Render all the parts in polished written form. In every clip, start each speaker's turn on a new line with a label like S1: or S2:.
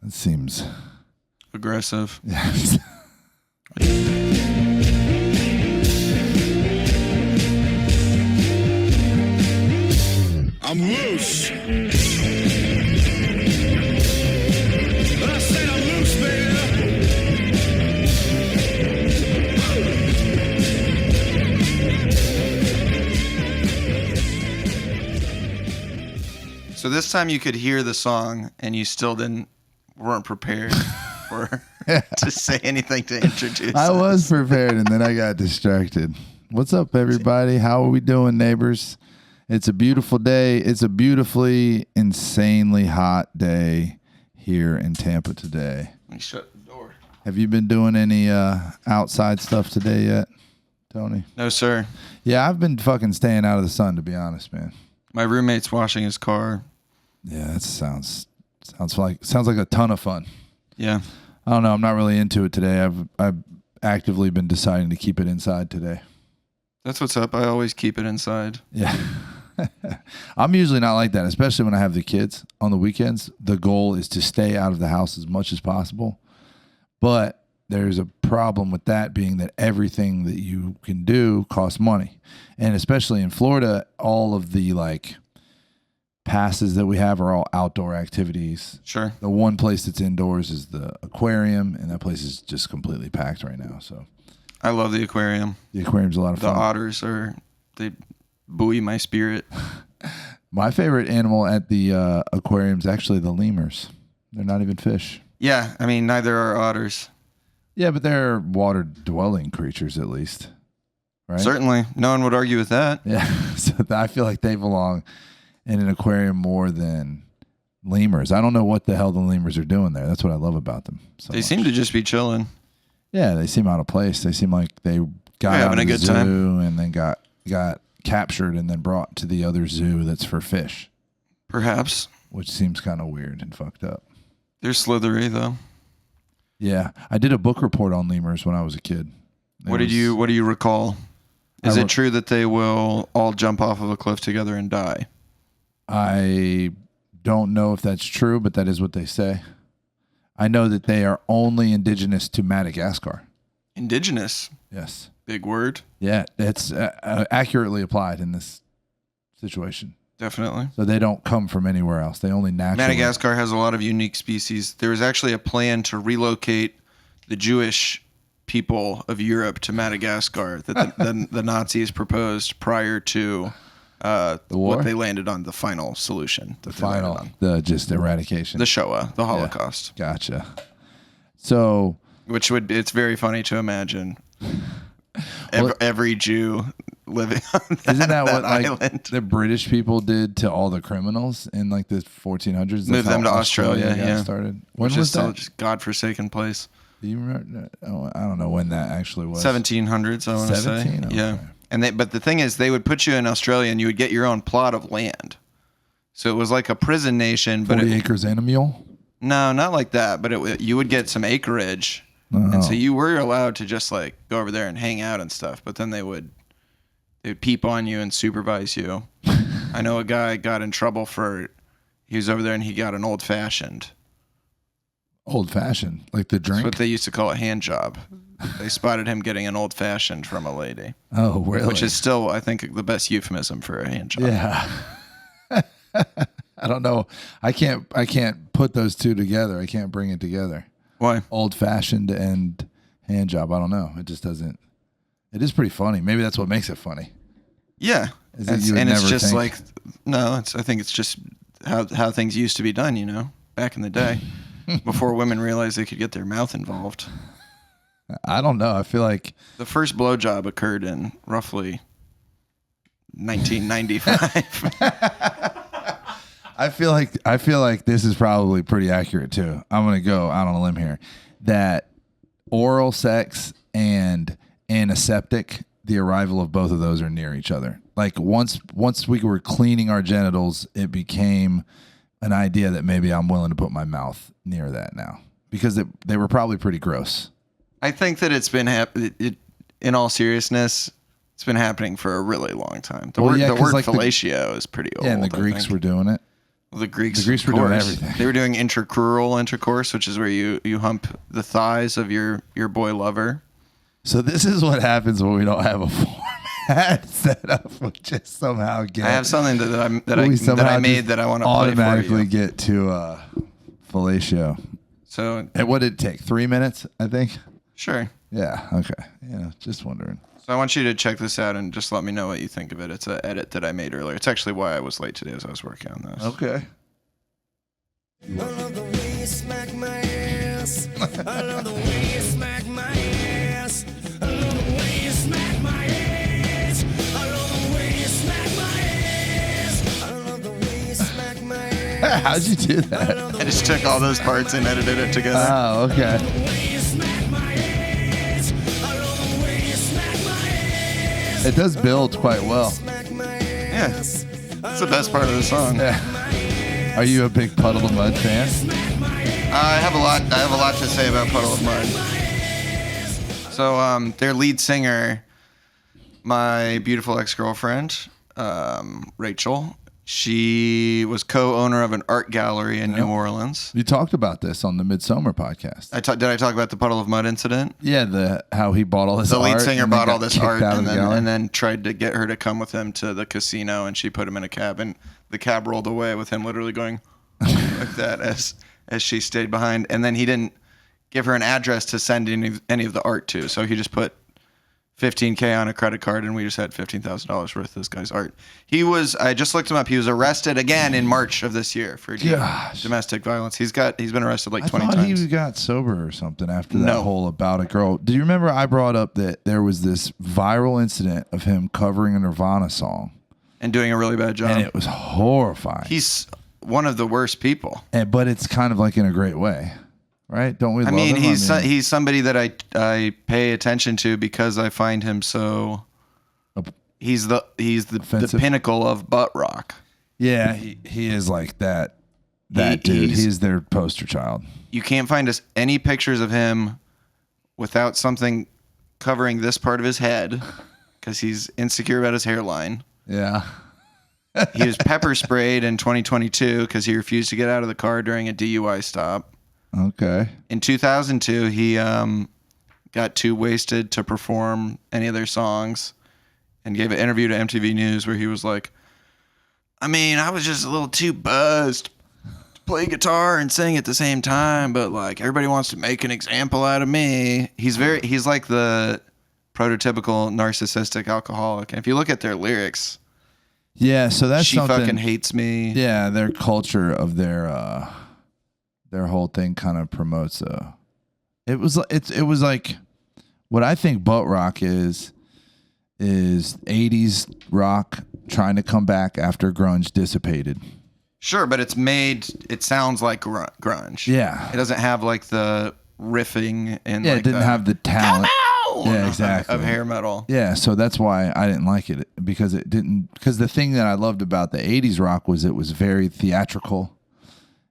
S1: It seems
S2: aggressive.
S1: Yes.
S3: I'm loose. I said I'm loose, baby.
S2: So this time you could hear the song and you still weren't prepared to say anything to introduce
S1: I
S2: us.
S1: was prepared and then I got distracted. What's up, everybody? How are we doing, neighbors? It's a beautiful day. It's a beautifully, insanely hot day here in Tampa today.
S2: Let me shut the door.
S1: Have you been doing any outside stuff today yet, Tony?
S2: No, sir.
S1: Yeah, I've been fucking staying out of the sun, to be honest, man.
S2: My roommate's washing his car.
S1: Yeah, that sounds like a ton of fun.
S2: Yeah.
S1: I don't know. I'm not really into it today. I've actively been deciding to keep it inside today.
S2: That's what's up. I always keep it inside.
S1: Yeah. I'm usually not like that, especially when I have the kids on the weekends. The goal is to stay out of the house as much as possible. But there's a problem with that being that everything that you can do costs money. And especially in Florida, all of the passes that we have are all outdoor activities.
S2: Sure.
S1: The one place that's indoors is the aquarium, and that place is just completely packed right now. So
S2: I love the aquarium.
S1: the aquarium's a lot of
S2: The
S1: fun.
S2: otters they buoy my spirit.
S1: My favorite animal at the aquarium is actually the lemurs. They're not even fish.
S2: Yeah, I mean, neither are otters.
S1: Yeah, but they're water-dwelling creatures at least, right?
S2: Certainly. No one would argue with that.
S1: Yeah, so I feel like they belong in an aquarium more than lemurs. I don't know what the hell the lemurs are doing there. That's what I love about them.
S2: They seem to just be chilling.
S1: Yeah, they seem out of place. They seem like they got
S2: They're
S1: out
S2: having
S1: of
S2: a
S1: the
S2: good
S1: zoo
S2: time.
S1: and then got captured and then brought to the other zoo that's for fish,
S2: Perhaps.
S1: which seems kind of weird and fucked up.
S2: They're slithery, though.
S1: Yeah, I did a book report on lemurs when I was a kid.
S2: What do you recall? Is it true that they will all jump off of a cliff together and die?
S1: I don't know if that's true, but that is what they say. I know that they are only indigenous to Madagascar.
S2: Indigenous.
S1: Yes.
S2: Big word.
S1: Yeah, that's accurately applied in this situation.
S2: Definitely.
S1: So they don't come from anywhere else. They only naturally.
S2: Madagascar has a lot of unique species. There was actually a plan to relocate the Jewish people of Europe to Madagascar that the Nazis proposed prior to
S1: The war?
S2: what they landed on, the final solution.
S1: The final, the just eradication.
S2: The Shoah, the Holocaust.
S1: Yeah, gotcha. So,
S2: It's very funny to imagine every Jew living on
S1: isn't that what
S2: island.
S1: the British people did to all the criminals in the 1400s? That's
S2: Moved them
S1: how
S2: to Australia,
S1: got
S2: yeah.
S1: started. When
S2: Which
S1: was
S2: is still
S1: that?
S2: just godforsaken place.
S1: Do you remember? Oh, I don't know when that actually was.
S2: 1700s, I want to say.
S1: 17? Okay.
S2: Yeah. But the thing is, they would put you in Australia and you would get your own plot of land. So it was like a prison nation.
S1: 40 acres and a mule?
S2: No, not like that. But you would get some acreage. And so you were allowed to just like go over there and hang out and stuff. But then they would peep on you and supervise you. I know a guy got in trouble he was over there and he got an old fashioned.
S1: Old fashioned, like the drink?
S2: That's what they used to call a hand job. They spotted him getting an old fashioned from a lady.
S1: Oh, really?
S2: Which is still, I think, the best euphemism for a hand job.
S1: Yeah. I don't know. I can't put those two together. I can't bring it together.
S2: Why?
S1: Old fashioned and hand job. I don't know. It just doesn't. It is pretty funny. Maybe that's what makes it funny.
S2: Yeah.
S1: Is that you would
S2: it's
S1: never
S2: just
S1: think?
S2: like, no, I think it's just how things used to be done, back in the day. Before women realized they could get their mouth involved.
S1: I don't know. I feel like
S2: The first blowjob occurred in roughly 1995.
S1: I feel like this is probably pretty accurate too. I'm gonna go out on a limb here that oral sex and antiseptic, the arrival of both of those are near each other. Like once we were cleaning our genitals, it became an idea that maybe I'm willing to put my mouth near that now because they were probably pretty gross.
S2: I think that it's been in all seriousness, it's been happening for a really long time. The word
S1: like
S2: fellatio is pretty old.
S1: Yeah, and the
S2: I
S1: Greeks
S2: think.
S1: were doing it.
S2: Well, the Greeks
S1: were doing everything.
S2: They were doing intercrural intercourse, which is where you hump the thighs of your boy lover.
S1: So this is what happens when we don't have a format set up. We just somehow get.
S2: I have something that I made that I want to
S1: automatically get to fellatio.
S2: So
S1: and what did it take? 3 minutes, I think.
S2: Sure.
S1: Yeah. Okay. Yeah. Just wondering.
S2: So I want you to check this out and just let me know what you think of it. It's an edit that I made earlier. It's actually why I was late today as I was working on this.
S1: Okay.
S3: I love the way you smack my ass. I love the way you smack my ass. I love the way you smack my ass. I love the way you smack my ass. I love the way you smack my ass.
S1: How'd you do that?
S2: I just took all those parts and edited it together.
S1: Oh, okay. It does build quite well.
S2: Yeah. That's the best part of the song.
S1: Yeah. Are you a big Puddle of Mudd fan?
S2: I have a lot to say about Puddle of Mudd. So their lead singer, my beautiful ex-girlfriend, Rachel, she was co-owner of an art gallery in New Orleans.
S1: You talked about this on the Midsummer podcast.
S2: Did I talk about the Puddle of Mudd incident?
S1: Yeah, how he bought all this art.
S2: The lead singer bought all this art
S1: and
S2: then tried to get her to come with him to the casino, and she put him in a cab, and the cab rolled away with him literally going like that as she stayed behind. And then he didn't give her an address to send any of the art to, so he just put $15,000 on a credit card, and we just had $15,000 worth of this guy's art. I just looked him up. He was arrested again in March of this year for domestic violence. He's been arrested like 20 times.
S1: I thought he got sober or something after that whole about a girl. Do you remember I brought up that there was this viral incident of him covering a Nirvana song
S2: and doing a really bad job?
S1: And it was horrifying.
S2: He's one of the worst people.
S1: But it's kind of like in a great way. Right? Don't we love him?
S2: He's somebody that I pay attention to because I find him so. He's the pinnacle of butt rock.
S1: Yeah, he is like that dude. He's their poster child.
S2: You can't find any pictures of him without something covering this part of his head because he's insecure about his hairline.
S1: Yeah.
S2: He was pepper sprayed in 2022 because he refused to get out of the car during a DUI stop.
S1: Okay.
S2: In 2002, he got too wasted to perform any of their songs and gave an interview to MTV News where he was like, I was just a little too buzzed to play guitar and sing at the same time, but like everybody wants to make an example out of me. He's like the prototypical narcissistic alcoholic. And if you look at their lyrics,
S1: yeah, so that's
S2: she
S1: something,
S2: fucking hates me.
S1: Yeah, their culture of their whole thing kind of promotes it was like what I think butt rock is 80s rock trying to come back after grunge dissipated.
S2: Sure, but it sounds like grunge.
S1: Yeah.
S2: It doesn't have like the riffing and
S1: it didn't have the talent. Yeah, exactly.
S2: Of hair metal.
S1: Yeah, so that's why I didn't like it because the thing that I loved about the 80s rock was it was very theatrical.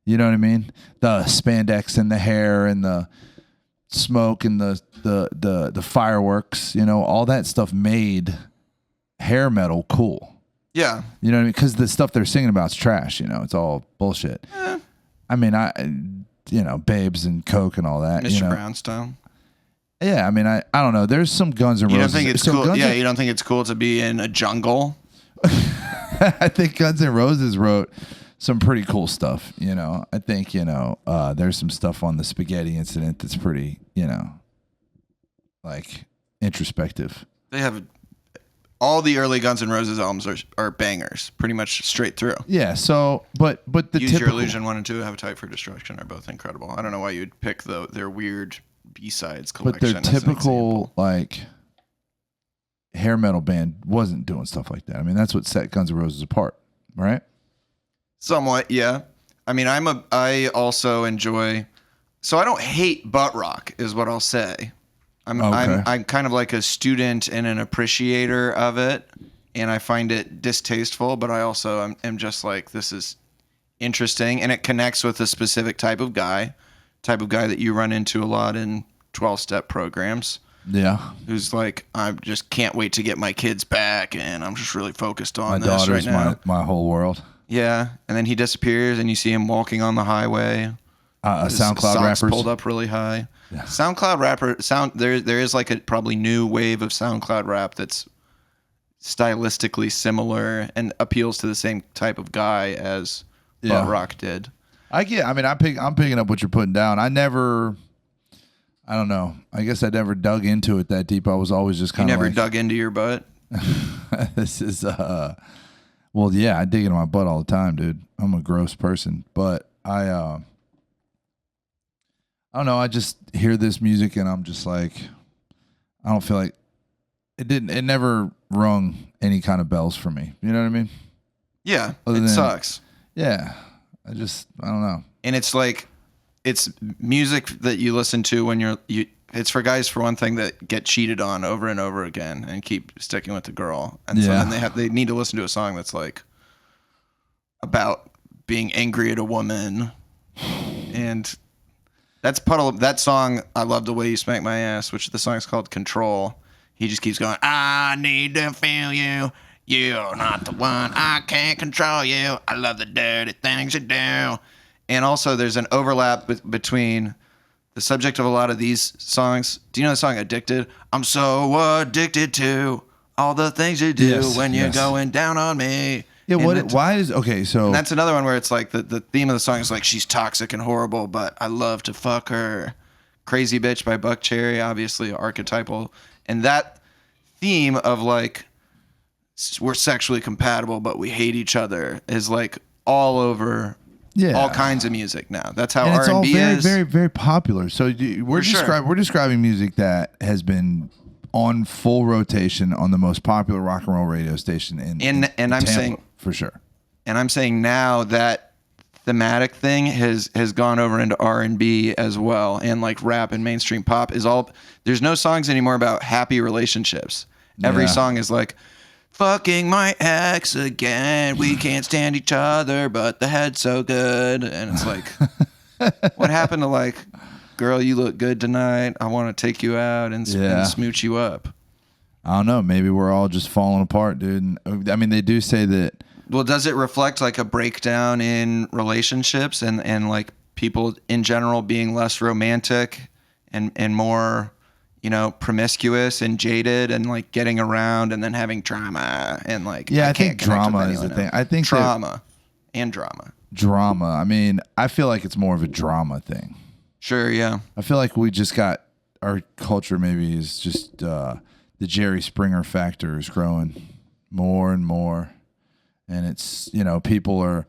S1: You know what I mean? The spandex and the hair and the smoke and the fireworks, all that stuff made hair metal cool.
S2: Yeah.
S1: You know what I mean? Because the stuff they're singing about is trash, it's all bullshit. Babes and Coke and all that.
S2: Mr. Brownstone.
S1: Yeah, I don't know. There's some Guns N' Roses.
S2: You don't think it's cool? Yeah, you don't think it's cool to be in a jungle?
S1: I think Guns N' Roses wrote some pretty cool stuff, I think, there's some stuff on the spaghetti incident that's pretty, like introspective.
S2: They have all the early Guns N' Roses albums are bangers, pretty much straight through.
S1: Yeah, so but the
S2: Use Your Illusion 1 and 2, Appetite for Destruction are both incredible. I don't know why you'd pick their weird B-sides collection.
S1: But their typical like hair metal band wasn't doing stuff like that. That's what set Guns N' Roses apart, right?
S2: Somewhat, yeah. I also enjoy. So I don't hate butt rock, is what I'll say. I'm kind of like a student and an appreciator of it, and I find it distasteful. But I also am just like, this is interesting, and it connects with a specific type of guy that you run into a lot in 12-step programs.
S1: Yeah.
S2: Who's like, I just can't wait to get my kids back, and I'm just really focused on
S1: my
S2: this right now.
S1: My whole world.
S2: Yeah, and then he disappears, and you see him walking on the highway.
S1: A
S2: His
S1: SoundCloud
S2: socks
S1: rappers.
S2: pulled up really high. Yeah. SoundCloud rapper there is like a probably new wave of SoundCloud rap that's stylistically similar and appeals to the same type of guy as butt rock did.
S1: I'm picking up what you're putting down. I don't know. I guess I never dug into it that deep. I was always just kind of
S2: never dug into your butt.
S1: This is well, yeah, I dig into my butt all the time, dude. I'm a gross person, but I don't know. I just hear this music and I'm just like, I don't feel like it never rung any kind of bells for me. You know what I mean?
S2: Yeah, it sucks.
S1: Yeah, I don't know.
S2: And it's like, it's music that you listen to when it's for guys, for one thing, that get cheated on over and over again and keep sticking with the girl. And so then they need to listen to a song that's like about being angry at a woman. And that's that song, I Love the Way You Smack My Ass, which the song's called Control. He just keeps going, I need to feel you. You're not the one. I can't control you. I love the dirty things you do. And also there's an overlap between the subject of a lot of these songs. Do you know the song Addicted? I'm so addicted to all the things you do when you're going down on me.
S1: Yeah, so...
S2: And that's another one where it's like the theme of the song is like, she's toxic and horrible, but I love to fuck her. Crazy Bitch by Buck Cherry, obviously archetypal. And that theme of like, we're sexually compatible, but we hate each other is like all over all kinds of music now. That's how
S1: R&B
S2: is.
S1: Very, very, very popular. So we're describing music that has been on full rotation on the most popular rock and roll radio station in
S2: I'm
S1: Tampa,
S2: saying
S1: for sure.
S2: And I'm saying now that thematic thing has gone over into R&B as well, and like rap and mainstream pop is all. There's no songs anymore about happy relationships. Every song is like, fucking my ex again. We can't stand each other, but the head's so good. And it's like, what happened to like, girl, you look good tonight. I want to take you out and smooch you up.
S1: I don't know. Maybe we're all just falling apart, dude. And, I mean, they do say that.
S2: Well, does it reflect like a breakdown in relationships and like people in general being less romantic and more, promiscuous and jaded and like getting around and then having drama and like,
S1: I think drama is the thing. I think
S2: drama.
S1: Drama. I mean, I feel like it's more of a drama thing.
S2: Sure. Yeah.
S1: I feel like we just got, our culture maybe is just, the Jerry Springer factor is growing more and more. And it's, people are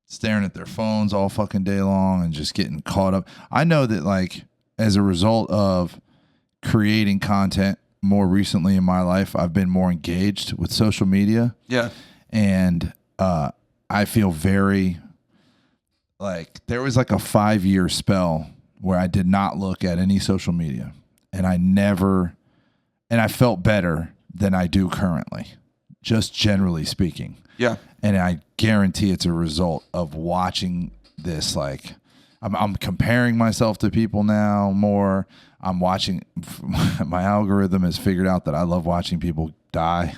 S1: staring at their phones all fucking day long and just getting caught up. I know that, like, as a result of creating content more recently in my life, I've been more engaged with social media.
S2: Yeah.
S1: And I feel very, like, there was like a 5-year spell where I did not look at any social media. And I felt better than I do currently. Just generally speaking.
S2: Yeah.
S1: And I guarantee it's a result of watching this. Like, I'm comparing myself to people now more. I'm watching, my algorithm has figured out that I love watching people die,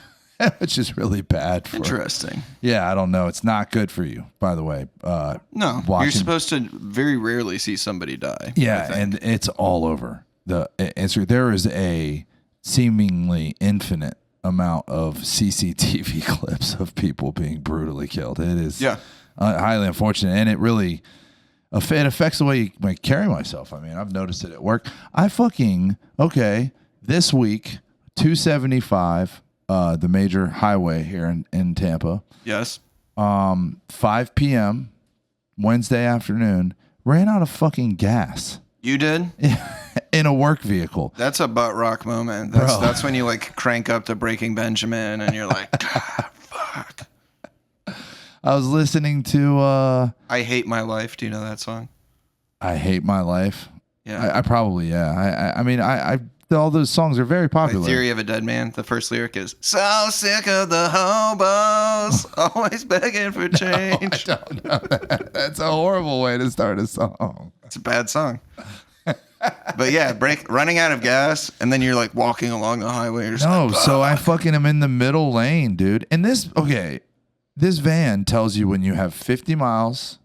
S1: which is really bad.
S2: Interesting.
S1: Yeah, I don't know. It's not good for you, by the way.
S2: No, you're supposed to very rarely see somebody die.
S1: Yeah, and it's all over. There is a seemingly infinite amount of CCTV clips of people being brutally killed. It is highly unfortunate, and it really it affects the way I carry myself. I mean, I've noticed it at work. This week, 275, the major highway here in Tampa.
S2: Yes.
S1: 5 p.m. Wednesday afternoon, ran out of fucking gas.
S2: You did?
S1: In a work vehicle.
S2: That's a butt rock moment. That's when you like crank up to Breaking Benjamin and you're like, God, fuck.
S1: I was listening to
S2: I Hate My Life. Do you know that song?
S1: I Hate My Life.
S2: Yeah.
S1: I probably, I mean, all those songs are very popular.
S2: Theory of a Dead Man. The first lyric is, so sick of the hobos, always begging for change.
S1: No, I don't know that. That's a horrible way to start a song.
S2: It's a bad song. But yeah, running out of gas, and then you're like walking along the highway.
S1: So I fucking am in the middle lane, dude. And this this van tells you when you have 50 miles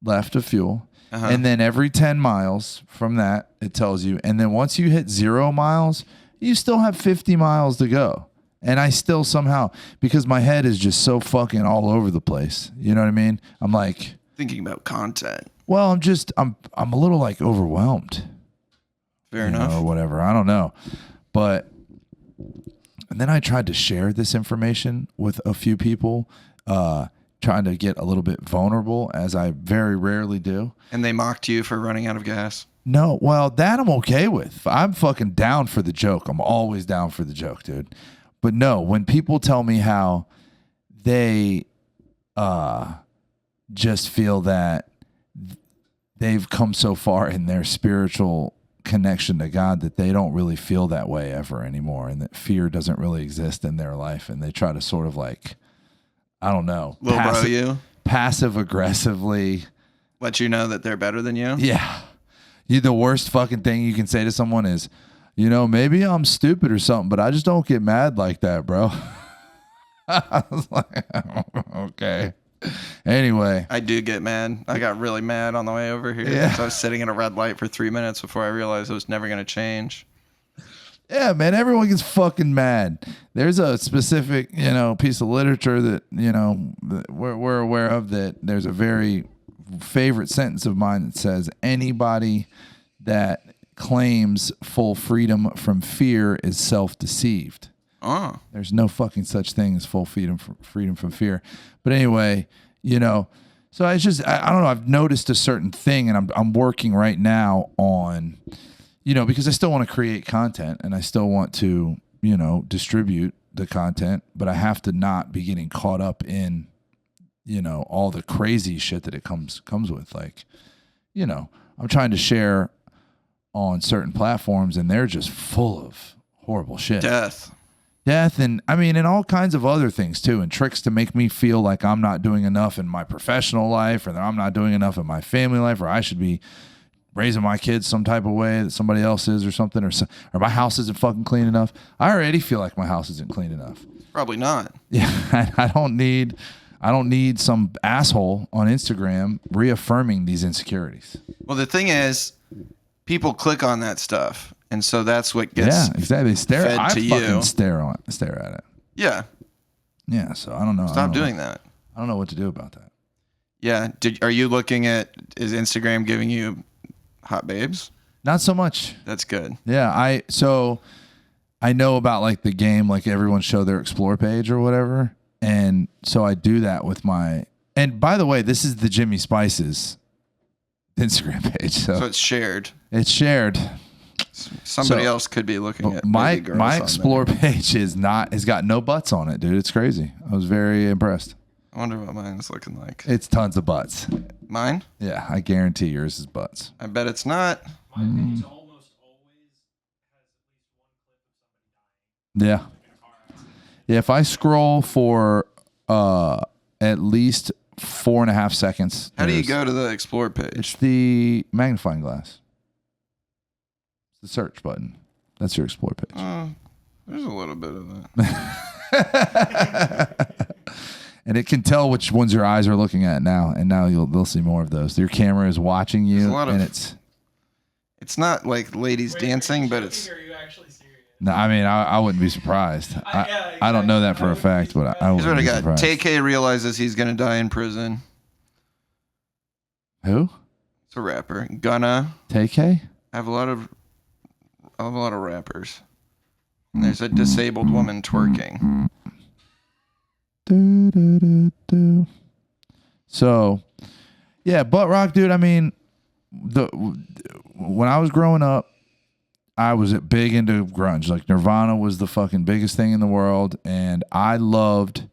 S1: left of fuel. And then every 10 miles from that, it tells you. And then once you hit 0 miles, you still have 50 miles to go. And I still somehow, because my head is just so fucking all over the place. You know what I mean? I'm like
S2: Thinking about content.
S1: well, I'm a little like overwhelmed.
S2: Fair enough.
S1: Or whatever. I don't know. But and then I tried to share this information with a few people, trying to get a little bit vulnerable, as I very rarely do.
S2: And they mocked you for running out of gas?
S1: No, well, that I'm okay with. I'm fucking down for the joke. I'm always down for the joke, dude. But no, when people tell me how they just feel that they've come so far in their spiritual connection to God that they don't really feel that way ever anymore, and that fear doesn't really exist in their life, and they try to sort of like, I don't know, passive aggressively
S2: let you know that they're better than you.
S1: Yeah. The worst fucking thing you can say to someone is, maybe I'm stupid or something, but I just don't get mad like that, bro. I was like, okay. Anyway.
S2: I do get mad. I got really mad on the way over here.
S1: Yeah.
S2: So I was sitting at a red light for 3 minutes before I realized it was never going to change.
S1: Yeah, man, everyone gets fucking mad. There's a specific, piece of literature that, we're aware of, that there's a very favorite sentence of mine that says, anybody that claims full freedom from fear is self-deceived.
S2: Oh.
S1: There's no fucking such thing as full freedom from fear. But anyway, so it's just, I don't know, I've noticed a certain thing, and I'm working right now on, because I still want to create content, and I still want to, distribute the content, but I have to not be getting caught up in, all the crazy shit that it comes with. Like, I'm trying to share on certain platforms, and they're just full of horrible shit.
S2: Death,
S1: and and all kinds of other things too, and tricks to make me feel like I'm not doing enough in my professional life, or that I'm not doing enough in my family life, or I should be raising my kids some type of way that somebody else is, or something, or my house isn't fucking clean enough. I already feel like my house isn't clean enough.
S2: Probably not.
S1: Yeah, I don't need some asshole on Instagram reaffirming these insecurities.
S2: Well, the thing is, people click on that stuff, and so that's what gets
S1: exactly.
S2: fed
S1: I
S2: to
S1: fucking
S2: you.
S1: Stare at it.
S2: Yeah.
S1: Yeah. So I don't know.
S2: Stop doing that.
S1: I don't know what to do about that.
S2: Yeah. Are you looking at? Is Instagram giving you hot babes?
S1: Not so much.
S2: That's good.
S1: Yeah. I know about like the game, like everyone show their explore page or whatever, and so I do that with my. And by the way, this is the Jimmy Spices Instagram page, so
S2: it's shared.
S1: It's shared.
S2: Somebody else could be looking at
S1: my
S2: girls on
S1: explore
S2: there.
S1: page has got no butts on it, dude. It's crazy. I was very impressed.
S2: I wonder what mine's looking like.
S1: It's tons of butts.
S2: Mine?
S1: Yeah, I guarantee yours is butts.
S2: I bet it's not.
S4: My page almost always has at least one clip of somebody dying.
S1: Yeah.
S4: In a car accident.
S1: Yeah, if I scroll for at least 4.5 seconds.
S2: How do you go to the explore page?
S1: It's the magnifying glass. It's the search button. That's your explore page.
S2: There's a little bit of that.
S1: And it can tell which ones your eyes are looking at now, and now they'll see more of those. Your camera is watching you, and it's
S2: not like ladies dancing, but it's.
S4: Are you actually serious?
S1: No, I wouldn't be surprised. I don't know that for a fact, but I
S2: Here's
S1: wouldn't
S2: what I
S1: be
S2: got.
S1: surprised.
S2: TK realizes he's gonna die in prison.
S1: Who?
S2: It's a rapper. Gunna.
S1: TK?
S2: I have a lot of rappers. And there's a disabled woman twerking.
S1: So, yeah, butt rock, dude. I mean, when I was growing up, I was big into grunge. Like Nirvana was the fucking biggest thing in the world, and I loved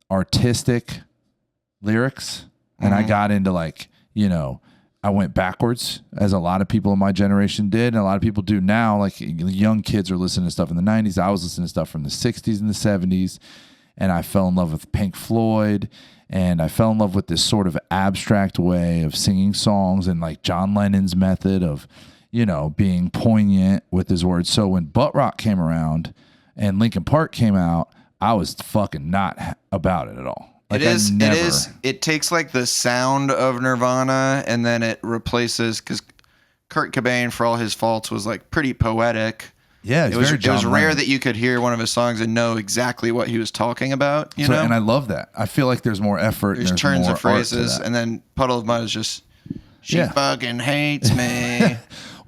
S1: artistic lyrics. And I got into like, I went backwards, as a lot of people in my generation did, and a lot of people do now. Like young kids are listening to stuff in the 90s. I was listening to stuff from the 60s and the 70s. And I fell in love with Pink Floyd, and I fell in love with this sort of abstract way of singing songs, and like John Lennon's method of, being poignant with his words. So when butt rock came around and Linkin Park came out, I was fucking not about it at all. Like,
S2: it is.
S1: I never,
S2: It is. It takes like the sound of Nirvana, and then it replaces because Kurt Cobain, for all his faults, was like pretty poetic.
S1: Yeah,
S2: It was
S1: very John
S2: rare
S1: Lennon.
S2: that you could hear one of his songs and know exactly what he was talking about. You know,
S1: And I love that. I feel like there's more effort.
S2: there's
S1: and
S2: turns
S1: more
S2: of phrases,
S1: art to that.
S2: and then Puddle of Mud is just she
S1: Yeah.
S2: fucking hates me.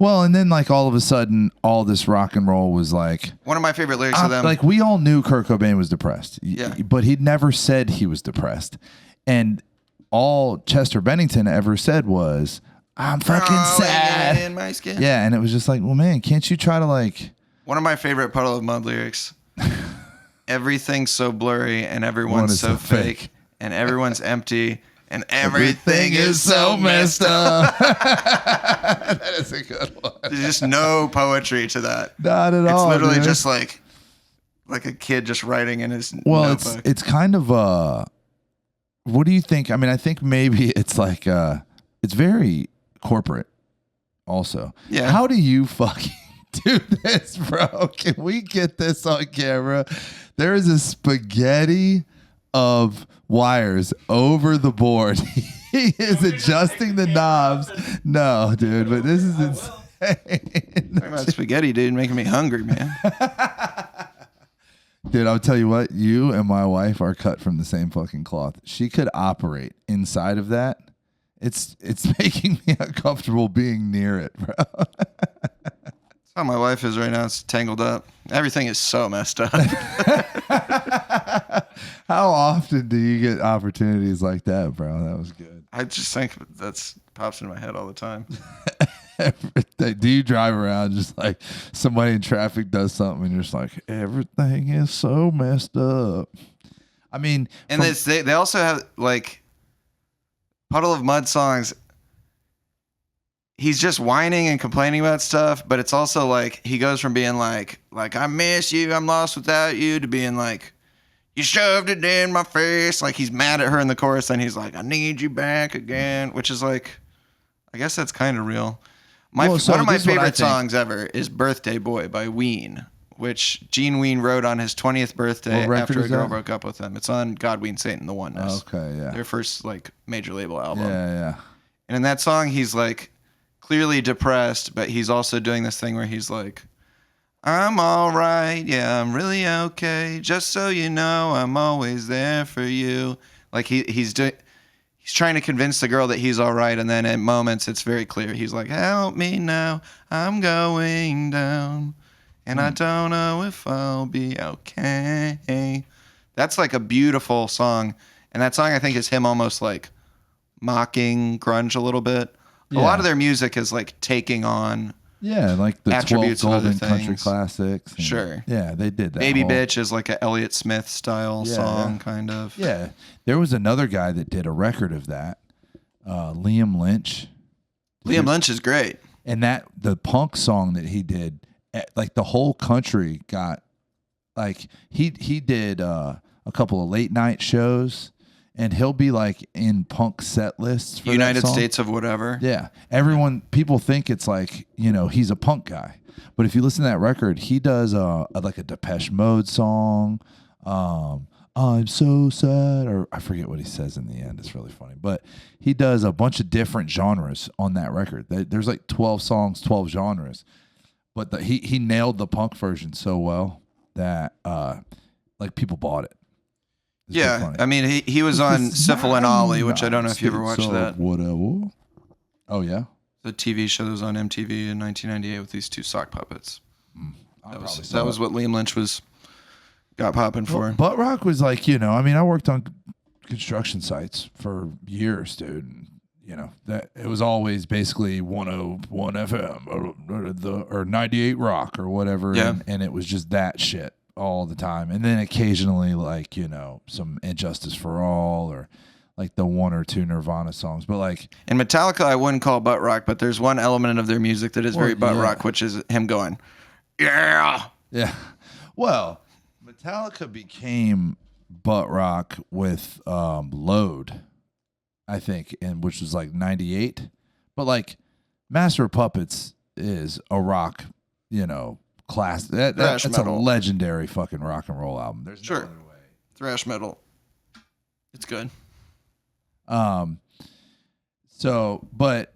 S1: Well, and then like all of a sudden, all this rock and roll was like,
S2: One of my favorite lyrics of them.
S1: like we all knew Kurt Cobain was depressed,
S2: Yeah.
S1: but he'd never said he was depressed, and all Chester Bennington ever said was, "I'm fucking
S2: Crawling
S1: sad."
S2: in my skin.
S1: Yeah, and it was just like, well, man, can't you try to like?
S2: One of my favorite Puddle of Mud lyrics. Everything's so blurry and
S1: One
S2: everyone's
S1: is
S2: so
S1: so fake.
S2: fake and everyone's empty and everything is so messed
S1: up. That is a good one.
S2: There's just no poetry to that.
S1: Not at
S2: It's
S1: all.
S2: literally
S1: dude.
S2: just like a kid just writing in his
S1: Well,
S2: notebook.
S1: it's kind of what do you think? I mean, I think maybe it's like it's very corporate also.
S2: Yeah.
S1: How do you fucking do this, bro? Can we get this on camera? There is a spaghetti of wires over the board. He is adjusting the knobs. No, dude, but this is insane.
S2: Talking about spaghetti, dude, making me hungry, man.
S1: Dude, I'll tell you what, you and my wife are cut from the same fucking cloth. She could operate inside of that. It's making me uncomfortable being near it, bro.
S2: That's how my life is right now. It's tangled up. Everything is so messed up.
S1: How often do you get opportunities like that, bro? That was good.
S2: I just think that's pops in my head all the time.
S1: Do you drive around just like somebody in traffic does something and you're just like, everything is so messed up? I mean,
S2: And they also have like Puddle of Mud songs. He's just whining and complaining about stuff, but it's also like he goes from being like I miss you, I'm lost without you, to being like, you shoved it in my face. Like he's mad at her in the chorus, and he's like, I need you back again, which is like, I guess that's kind of real.
S1: Well, so
S2: one of my
S1: this is what I
S2: favorite
S1: think.
S2: songs ever is Birthday Boy by Ween, which Gene Ween wrote on his 20th birthday
S1: What record
S2: after a
S1: is
S2: girl
S1: that?
S2: broke up with him. It's on God, Ween, Satan, The Oneness.
S1: okay, yeah.
S2: Their first like major label album.
S1: Yeah.
S2: And in that song, he's like clearly depressed, but he's also doing this thing where he's like, I'm all right. Yeah, I'm really okay. Just so you know, I'm always there for you. Like he's trying to convince the girl that he's all right. And then at moments, it's very clear. He's like, help me now. I'm going down. And I don't know if I'll be okay. That's like a beautiful song. And that song, I think, is him almost like mocking grunge a little bit. A lot of their music is like taking on.
S1: Yeah, like the 12
S2: Attributes of other
S1: golden country
S2: things.
S1: classics. and-
S2: Sure.
S1: Yeah, they did that.
S2: Baby
S1: whole-
S2: Bitch is like a Elliott Smith style
S1: Yeah,
S2: song,
S1: yeah.
S2: kind of.
S1: Yeah. There was another guy that did a record of that, Liam Lynch.
S2: Liam Lynch is great.
S1: And the punk song that he did, like the whole country got, like he did a couple of late night shows, and he'll be like in punk set lists for that
S2: United
S1: song.
S2: States of whatever.
S1: Yeah, people think it's like, he's a punk guy, but if you listen to that record, he does like a Depeche Mode song. I'm so sad, or I forget what he says in the end. It's really funny, but he does a bunch of different genres on that record. There's like 12 songs, 12 genres, but he nailed the punk version so well that like people bought it. It's pretty
S2: Yeah.
S1: funny.
S2: I mean, he was on Syphil and Ollie, which I don't know if you ever watched
S1: So
S2: that.
S1: Whatever. Oh yeah.
S2: The TV show that was on MTV in 1998 with these two sock puppets. That was what Liam Lynch got popping for.
S1: Butt rock was like, I mean, I worked on construction sites for years, dude. And, that it was always basically 101 FM or 98 rock or whatever.
S2: Yeah.
S1: And it was just that shit all the time. And then occasionally like, some Injustice for All or like the one or two Nirvana songs. But like,
S2: And Metallica, I wouldn't call butt rock, but there's one element of their music that is very butt
S1: yeah.
S2: rock, which is him going, yeah.
S1: yeah. Well, Metallica became butt rock with Load, I think, and which was like 98. But like Master of Puppets is a rock, class. That's a
S2: metal.
S1: legendary fucking rock and roll album. There's no
S2: Sure.
S1: other way.
S2: Thrash metal. It's good.
S1: So, but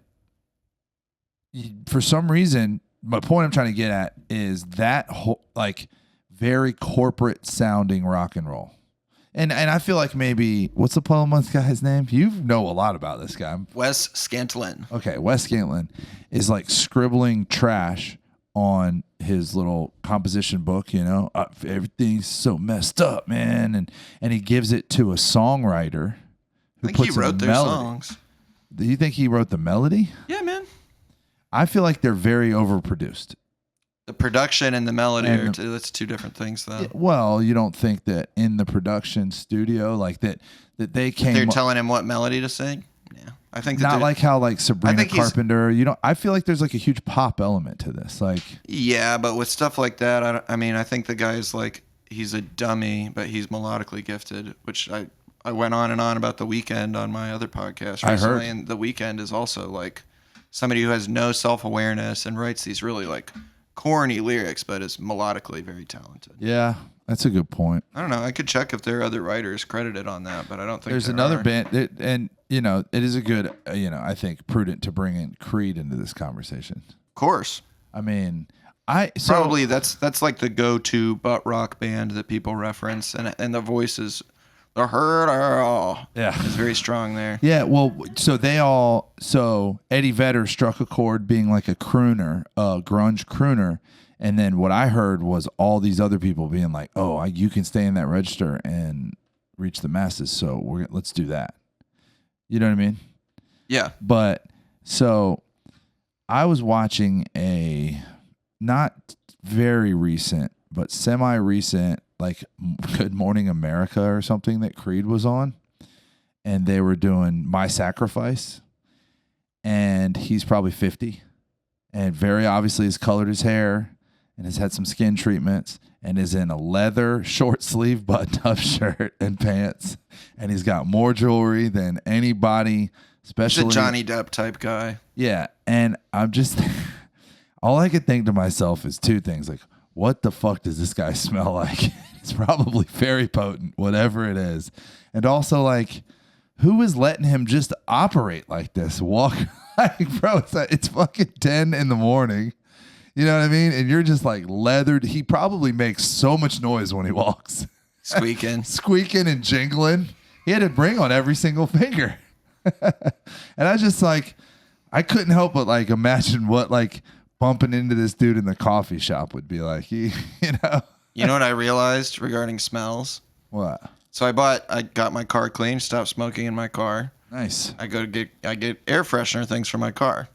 S1: for some reason, my point I'm trying to get at is that whole, like, very corporate sounding rock and roll. And I feel like maybe, what's the Puddle of Mudd guy's name? You know a lot about this guy.
S2: Wes Scantlin.
S1: Okay, Wes Scantlin is like scribbling trash on his little composition book, you know. Everything's so messed up, man. And he gives it to a songwriter who
S2: I think
S1: puts
S2: he wrote
S1: in a
S2: their
S1: melody.
S2: songs.
S1: Do you think he wrote the melody?
S2: Yeah, man.
S1: I feel like they're very overproduced.
S2: The production and the melody that's two different things, though.
S1: Yeah, well, you don't think that in the production studio, like that they came.
S2: They're telling him what melody to sing. Yeah, I think
S1: not like how like Sabrina
S2: think he's-
S1: Carpenter. You know, I feel like there's like a huge pop element to this. Like,
S2: Yeah, but with stuff like that, I mean, I think the guy's like he's a dummy, but he's melodically gifted, which I went on and on about The Weeknd on my other podcast recently,
S1: I heard.
S2: and The Weeknd is also like somebody who has no self-awareness and writes these really like corny lyrics, but is melodically very talented.
S1: yeah, that's a good point.
S2: I don't know. I could check if there are other writers credited on that, but I don't think
S1: There's
S2: there
S1: another
S2: are.
S1: band, and you know, it is a good, I think prudent to bring in Creed into this conversation.
S2: Of course.
S1: I mean,
S2: Probably that's like the go-to butt rock band that people reference, and the voices, the hurt
S1: Yeah.
S2: is very strong there.
S1: Yeah, well, so Eddie Vedder struck a chord being like a crooner, a grunge crooner, and then what I heard was all these other people being like, "Oh, you can stay in that register and reach the masses, so let's do that." You know what I mean?
S2: Yeah.
S1: But so I was watching a not very recent, but semi-recent, like Good Morning America or something that Creed was on, and they were doing My Sacrifice, and he's probably 50, and very obviously has colored his hair and has had some skin treatments and is in a leather short sleeve button-up shirt and pants, and he's got more jewelry than anybody,
S2: He's
S1: especially
S2: a Johnny Depp type guy.
S1: Yeah, and I'm just all I could think to myself is two things, like, what the fuck does this guy smell like? It's probably very potent, whatever it is. And also, like, who is letting him just operate like this? Walk, like, bro, it's fucking 10 in the morning. You know what I mean? And you're just like leathered. He probably makes so much noise when he walks.
S2: Squeaking.
S1: Squeaking and jingling. He had a ring on every single finger. And I just like, I couldn't help but like imagine what like bumping into this dude in the coffee shop would be like. You know?
S2: You know what I realized regarding smells?
S1: What?
S2: So I got my car clean, stopped smoking in my car.
S1: Nice.
S2: I get air freshener things for my car.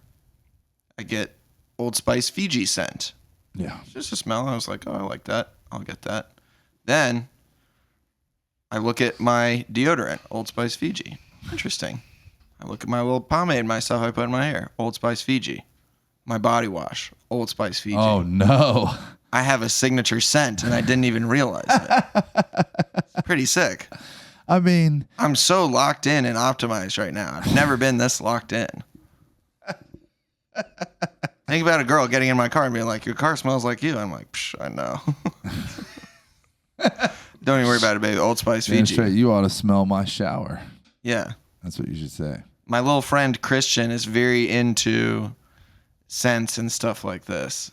S2: I get Old Spice Fiji scent.
S1: Yeah.
S2: It's just a smell. I was like, oh, I like that. I'll get that. Then I look at my deodorant, Old Spice Fiji. Interesting. I look at my little pomade myself I put in my hair, Old Spice Fiji. My body wash, Old Spice Fiji.
S1: Oh no.
S2: I have a signature scent and I didn't even realize it. It's pretty sick.
S1: I mean,
S2: I'm so locked in and optimized right now. I've never been this locked in. Think about a girl getting in my car and being like, your car smells like you. I'm like, psh, I know. Don't even worry about it, baby. Old Spice
S1: damn
S2: Fiji.
S1: straight, you ought to smell my shower.
S2: Yeah.
S1: That's what you should say.
S2: My little friend Christian is very into scents and stuff like this.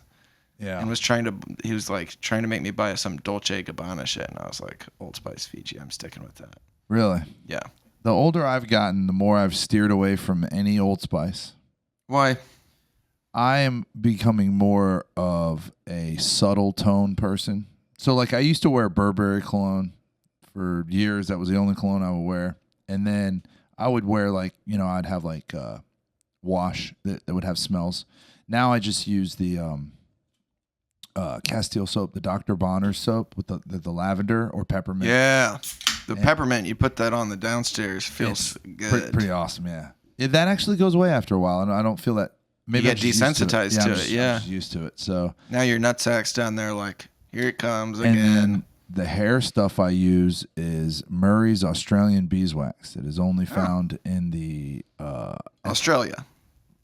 S1: Yeah.
S2: And he was like trying to make me buy some Dolce & Gabbana shit. And I was like, Old Spice Fiji, I'm sticking with that.
S1: Really?
S2: Yeah.
S1: The older I've gotten, the more I've steered away from any Old Spice.
S2: Why?
S1: I am becoming more of a subtle tone person. So, like, I used to wear Burberry cologne for years. That was the only cologne I would wear. And then I would wear, like, I'd have, like, wash that would have smells. Now I just use the Castile soap, the Dr. Bonner soap with the lavender or peppermint.
S2: Yeah. The peppermint, you put that on the downstairs, feels good.
S1: Pretty awesome, yeah. That actually goes away after a while, and I don't feel that. Maybe
S2: You
S1: I'm
S2: get
S1: just used
S2: desensitized to it, yeah.
S1: I'm just used to it. So,
S2: Now your nutsack's down there like, here it comes
S1: and
S2: again.
S1: then the hair stuff I use is Murray's Australian beeswax. It is only found in the
S2: Australia.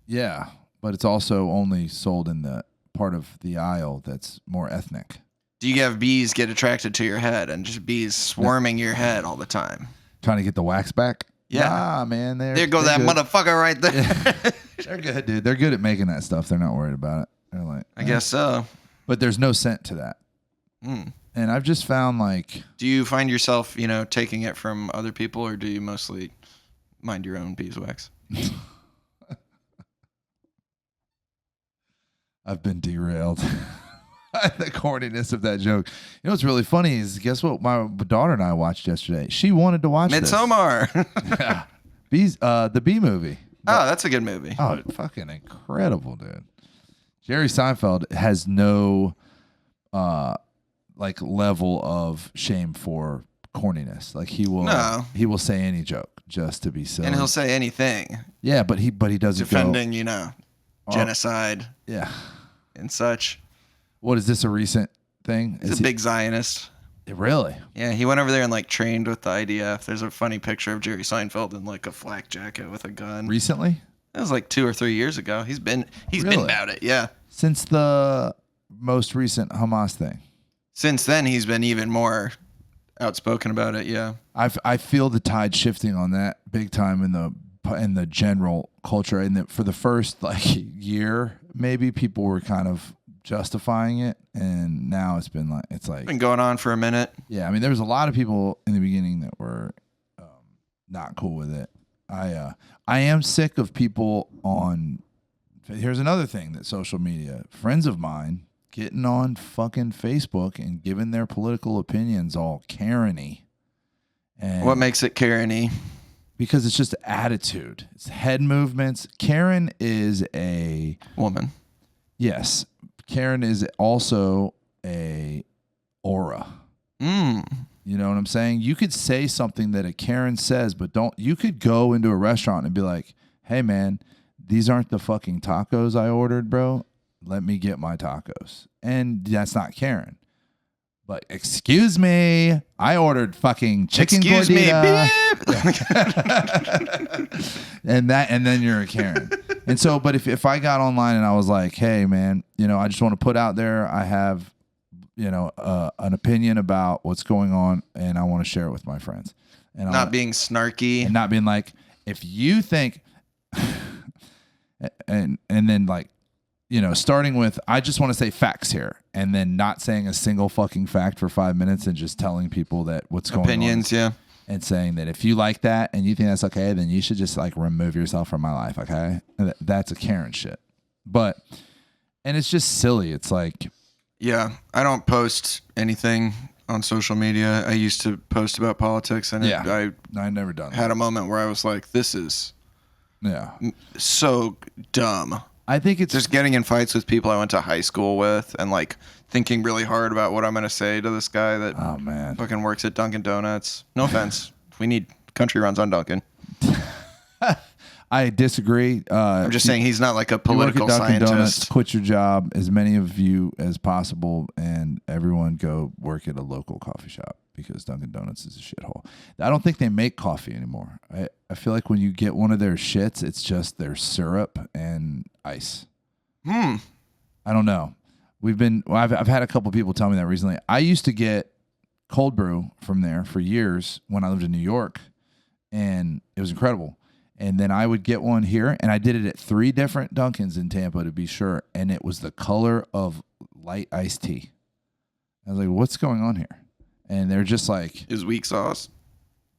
S1: yeah, but it's also only sold in the part of the aisle that's more ethnic.
S2: Do you have bees get attracted to your head and just bees swarming your head all the time?
S1: Trying to get the wax back.
S2: Yeah.
S1: Nah, man.
S2: There go that
S1: good.
S2: motherfucker right there.
S1: They're good, dude. They're good at making that stuff. They're not worried about it. They're like,
S2: I guess so.
S1: But there's no scent to that.
S2: Mm.
S1: And I've just found like,
S2: Do you find yourself, taking it from other people, or do you mostly mind your own beeswax?
S1: I've been derailed. The corniness of that joke. You know what's really funny is, guess what my daughter and I watched yesterday? She wanted to watch
S2: Midsommar.
S1: Yeah. The Bee Movie.
S2: Oh, that's a good movie.
S1: Oh, fucking incredible, dude. Jerry Seinfeld has no like level of shame for corniness. Like he will say any joke just to be silly.
S2: And he'll say anything.
S1: Yeah, but he doesn't
S2: defending, genocide
S1: yeah.
S2: and such.
S1: What is this, a recent thing?
S2: He's a big Zionist.
S1: Really?
S2: Yeah, he went over there and trained with the IDF. There's a funny picture of Jerry Seinfeld in a flak jacket with a gun.
S1: Recently?
S2: That was 2 or 3 years ago. He's been
S1: Really?
S2: about it, yeah.
S1: Since the most recent Hamas thing.
S2: Since then, he's been even more outspoken about it, yeah.
S1: I feel the tide shifting on that big time in the general culture. And for the first year, maybe people were kind of justifying it, and now it's been
S2: been going on for a minute.
S1: Yeah, I mean, there was a lot of people in the beginning that were not cool with it. I am sick of people on. Here's another thing that social media, friends of mine getting on fucking Facebook and giving their political opinions all Karen-y. And
S2: What makes it Karen-y?
S1: Because it's just attitude. It's head movements. Karen is a
S2: woman.
S1: Yes. Karen is also a aura.
S2: Mm.
S1: You know what I'm saying? You could say something that a Karen says, but you could go into a restaurant and be like, hey man, these aren't the fucking tacos I ordered, bro. Let me get my tacos. And that's not Karen. But excuse me, I ordered fucking chicken gordita. and then you're a Karen. And so, but if I got online and I was like, hey man, I just want to put out there, I have, an opinion about what's going on and I want to share it with my friends. And
S2: not being snarky.
S1: And not being like, if you think, and then starting with, I just want to say facts here, and then not saying a single fucking fact for 5 minutes and just telling people that what's going on.
S2: Opinions, yeah.
S1: And saying that if you like that and you think that's okay, then you should just remove yourself from my life, okay? That's a Karen shit. And it's just silly. It's
S2: yeah, I don't post anything on social media. I used to post about politics, and
S1: I never done
S2: had a moment where I was like, this is so dumb.
S1: I think it's
S2: just getting in fights with people I went to high school with, and thinking really hard about what I'm going to say to this guy that fucking works at Dunkin' Donuts. No offense. We need country runs on Dunkin'.
S1: I disagree.
S2: I'm just saying he's not a political
S1: you work at Dunkin'
S2: scientist.
S1: Donuts, quit your job, as many of you as possible, and everyone go work at a local coffee shop, because Dunkin' Donuts is a shithole. I don't think they make coffee anymore. I feel like when you get one of their shits, it's just their syrup and ice. I don't know. I've had a couple people tell me that recently. I used to get cold brew from there for years when I lived in New York, and it was incredible. And then I would get one here, and I did it at 3 different Dunkins in Tampa to be sure, and it was the color of light iced tea. I was like, what's going on here? And they're just
S2: is weak sauce.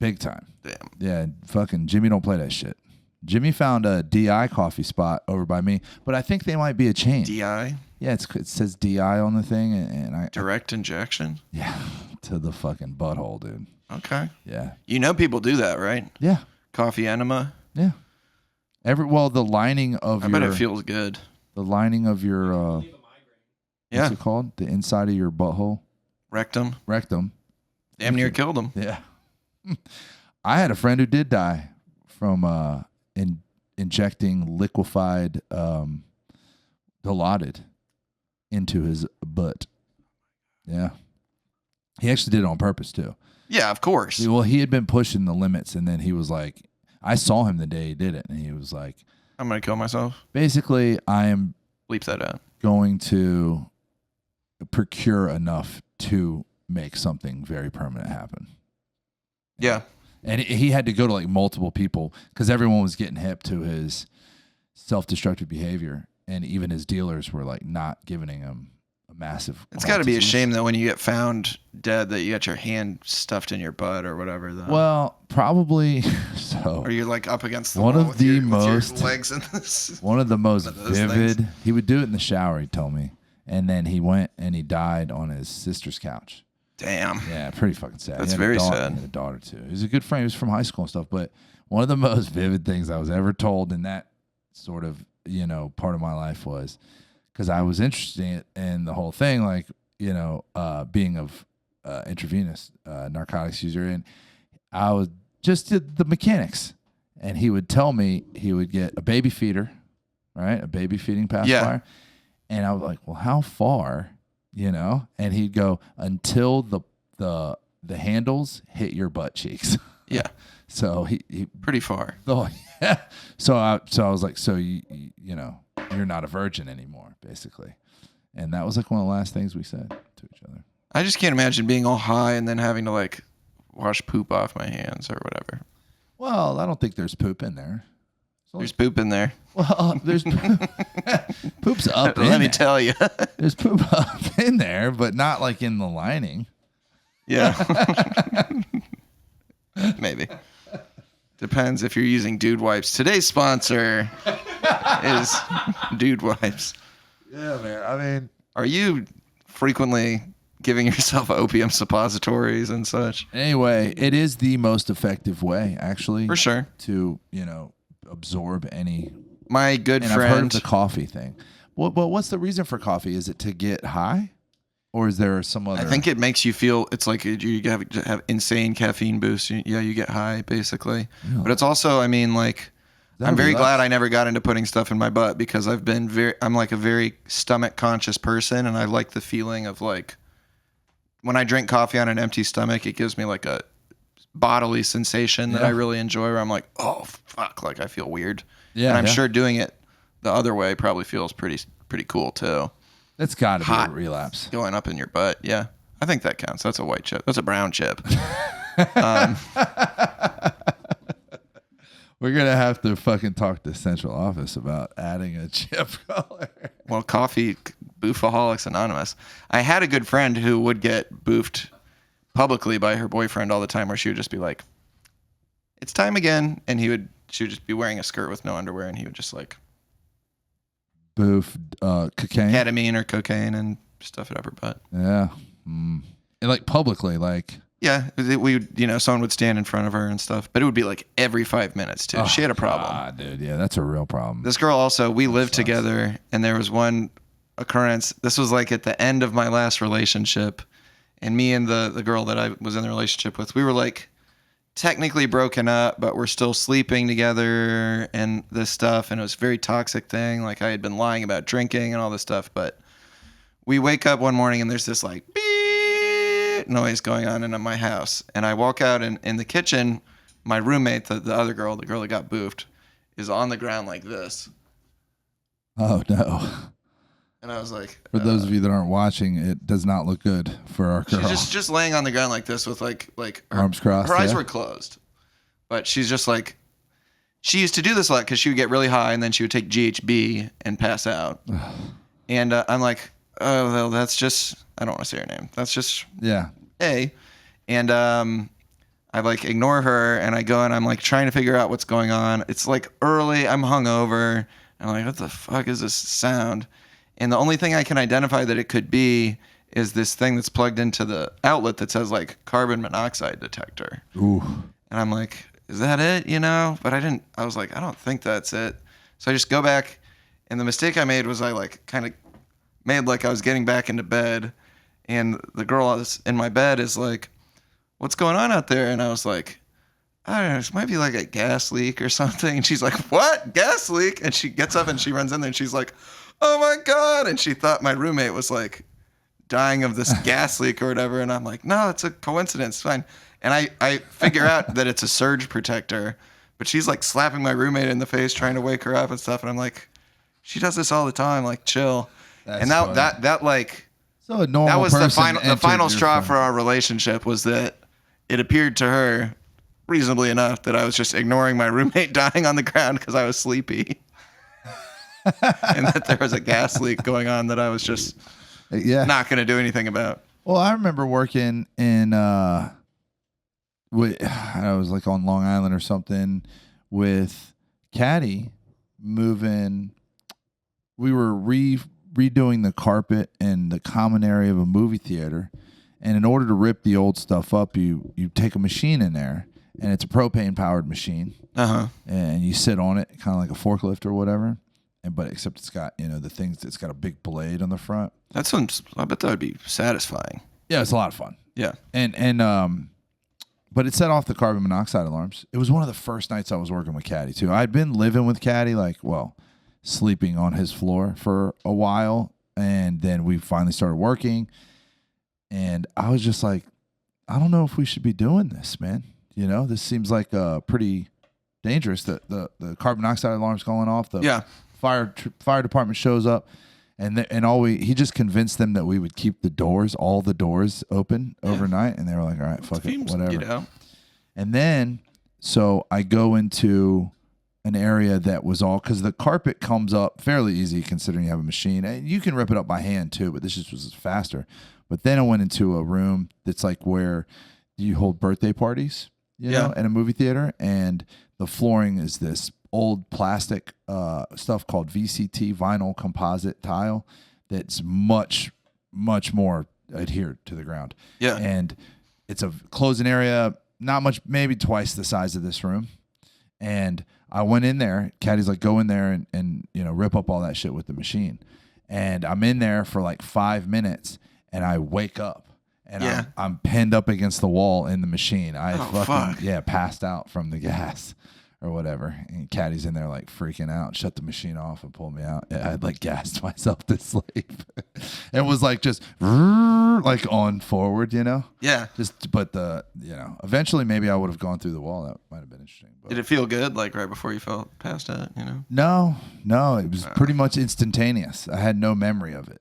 S1: Big time.
S2: Damn.
S1: Yeah, fucking Jimmy don't play that shit. Jimmy found a DI coffee spot over by me, but I think they might be a chain.
S2: DI?
S1: Yeah, it says DI on the thing, and I
S2: direct injection.
S1: Yeah, to the fucking butthole, dude.
S2: Okay.
S1: Yeah.
S2: people do that, right?
S1: Yeah.
S2: Coffee enema.
S1: Yeah. The lining of
S2: I bet it feels good.
S1: The lining of your what's it called? The inside of your butthole.
S2: Rectum. Damn near killed him.
S1: Yeah. I had a friend who did die from injecting liquefied Dilaudid into his butt. Yeah. He actually did it on purpose too.
S2: Yeah, of course.
S1: Well, he had been pushing the limits, and then he was like, I saw him the day he did it, and he was like,
S2: I'm going to kill myself.
S1: Basically, I am
S2: bleep that out.
S1: Going to procure enough to make something very permanent happen.
S2: Yeah.
S1: And he had to go to like multiple people because everyone was getting hip to his self-destructive behavior, and even his dealers were like not giving him a massive.
S2: It's got to be a shame though when you get found dead that you got your hand stuffed in your butt or whatever. Though.
S1: Well, probably so.
S2: Or you're like up against the
S1: One
S2: wall
S1: of
S2: with
S1: the
S2: your
S1: most
S2: legs in this.
S1: One of the most
S2: One of those
S1: vivid.
S2: things.
S1: He would do it in the shower. He told me, and then he went and he died on his sister's couch.
S2: Damn.
S1: Yeah, pretty fucking sad.
S2: That's
S1: He had a
S2: very
S1: daughter-
S2: sad.
S1: He had a daughter too. He was a good friend. He was from high school and stuff. But one of the most vivid things I was ever told in that sort of part of my life was because I was interested in the whole thing, like being of intravenous narcotics user, and I was just did the mechanics. And he would tell me he would get a baby feeder, right? A baby feeding pacifier. And I was like, well, how far? And he'd go until the handles hit your butt cheeks.
S2: Yeah.
S1: So he
S2: Pretty far.
S1: oh yeah. So I was like, so you're not a virgin anymore, basically. And that was like one of the last things we said to each other.
S2: I just can't imagine being all high and then having to like wash poop off my hands or whatever.
S1: Well, I don't think there's poop in there.
S2: There's poop in there.
S1: Well, there's poop's up in
S2: Let me
S1: there.
S2: tell you.
S1: There's poop up in there, but not like in the lining.
S2: Yeah. Maybe. Depends if you're using Dude Wipes. Today's sponsor is Dude Wipes.
S1: Yeah, man. I mean,
S2: Are you frequently giving yourself opium suppositories and such?
S1: anyway, it is the most effective way, actually,
S2: For sure.
S1: to absorb any.
S2: My good
S1: And I've heard of
S2: friend.
S1: the coffee thing. But what's the reason for coffee? Is it to get high, or is there some other?
S2: I think it makes you feel it's like you have insane caffeine boosts. You get high basically.
S1: Really?
S2: But it's also, I mean, like
S1: That
S2: I'm very
S1: relax-
S2: glad I never got into putting stuff in my butt because I'm like a very stomach conscious person, and I like the feeling of like when I drink coffee on an empty stomach, it gives me like a bodily sensation that I really enjoy where I'm like, oh fuck, like I feel weird.
S1: Yeah,
S2: And I'm
S1: yeah.
S2: sure doing it the other way probably feels pretty cool too.
S1: That's got to be
S2: Hot.
S1: a relapse.
S2: Going up in your butt, yeah. I think that counts. That's a white chip. That's a brown chip.
S1: We're gonna have to fucking talk to central office about adding a chip color.
S2: Well, coffee, Boofaholics Anonymous. I had a good friend who would get boofed publicly by her boyfriend all the time, where she would just be like, "It's time again," and she would just be wearing a skirt with no underwear, and he would just like
S1: Boof, cocaine.
S2: ketamine or cocaine and stuff it up her butt.
S1: Yeah, and like publicly, like.
S2: Yeah, we would, someone would stand in front of her and stuff, but it would be like every 5 minutes too. She had a problem.
S1: Ah, dude, yeah, that's a real problem.
S2: This girl also, we lived together, and there was one occurrence. This was like at the end of my last relationship, and me and the girl that I was in the relationship with, we were like technically broken up, but we're still sleeping together and this stuff, and it was a very toxic thing. Like I had been lying about drinking and all this stuff, but we wake up one morning and there's this like beep noise going on in my house, and I walk out, and in the kitchen, my roommate, the other girl, the girl that got boofed, is on the ground like this.
S1: Oh no!
S2: And I was like,
S1: For those of you that aren't watching, it does not look good for our girl.
S2: she's just laying on the ground like this with like her
S1: Arms crossed,
S2: Her eyes
S1: yeah.
S2: were closed, but she's just like, she used to do this a lot because she would get really high and then she would take GHB and pass out. And I'm like, oh well, that's just, I don't want to say her name. That's just
S1: Yeah.
S2: A. And I like ignore her, and I go and I'm like trying to figure out what's going on. It's like early, I'm hungover. I'm like, what the fuck is this sound? And the only thing I can identify that it could be is this thing that's plugged into the outlet that says like carbon monoxide detector.
S1: Ooh.
S2: And I'm like, is that it? But I was like, I don't think that's it. So I just go back, and the mistake I made was I like kind of made like I was getting back into bed, and the girl in my bed is like, what's going on out there? And I was like, I don't know, this might be like a gas leak or something. And she's like, what? Gas leak? And she gets up and she runs in there and she's like, oh my God. And she thought my roommate was like dying of this gas leak or whatever. And I'm like, no, it's a coincidence. Fine. And I figure out that it's a surge protector, but she's like slapping my roommate in the face, trying to wake her up and stuff. And I'm like, she does this all the time. Like, chill.
S1: That's
S2: and
S1: funny.
S2: that like,
S1: So a normal
S2: that was the
S1: person
S2: final
S1: entered
S2: final
S1: your
S2: straw
S1: phone.
S2: for our relationship, was that it appeared to her reasonably enough that I was just ignoring my roommate dying on the ground because I was sleepy. And that there was a gas leak going on that I was just not going to do anything about.
S1: Well, I remember working in, I was like on Long Island or something with Caddy moving. We were redoing the carpet in the common area of a movie theater. And in order to rip the old stuff up, you take a machine in there, and it's a propane-powered machine. And you sit on it, kind of like a forklift or whatever. But except it's got, the things, it's got a big blade on the front.
S2: That sounds, I bet that would be satisfying.
S1: Yeah, it's a lot of fun.
S2: Yeah.
S1: But it set off the carbon monoxide alarms. It was one of the first nights I was working with Caddy, too. I'd been living with Caddy, sleeping on his floor for a while. And then we finally started working. And I was just like, I don't know if we should be doing this, man. This seems like pretty dangerous. The carbon monoxide alarm's going off. The fire department shows up. And he just convinced them that we would keep all the doors open overnight, and they were like, "All right, fuck it, whatever." And then, so I go into an area that was all because the carpet comes up fairly easy considering you have a machine, and you can rip it up by hand too, but this just was faster. But then I went into a room that's like where you hold birthday parties, in a movie theater, and the flooring is this old plastic stuff called VCT, vinyl composite tile, that's much, much more adhered to the ground.
S2: Yeah.
S1: And it's a closing area, not much, maybe twice the size of this room. And I went in there, Caddy's like, go in there and rip up all that shit with the machine. And I'm in there for like 5 minutes, and I wake up. And I'm pinned up against the wall in the machine. I passed out from the gas or whatever. And Caddy's in there like freaking out, shut the machine off and pulled me out. I had like gassed myself to sleep. It was like just like on forward,
S2: Yeah.
S1: But eventually maybe I would have gone through the wall. That might have been interesting. But
S2: did it feel good, like right before you fell past out,
S1: No, it was pretty much instantaneous. I had no memory of it.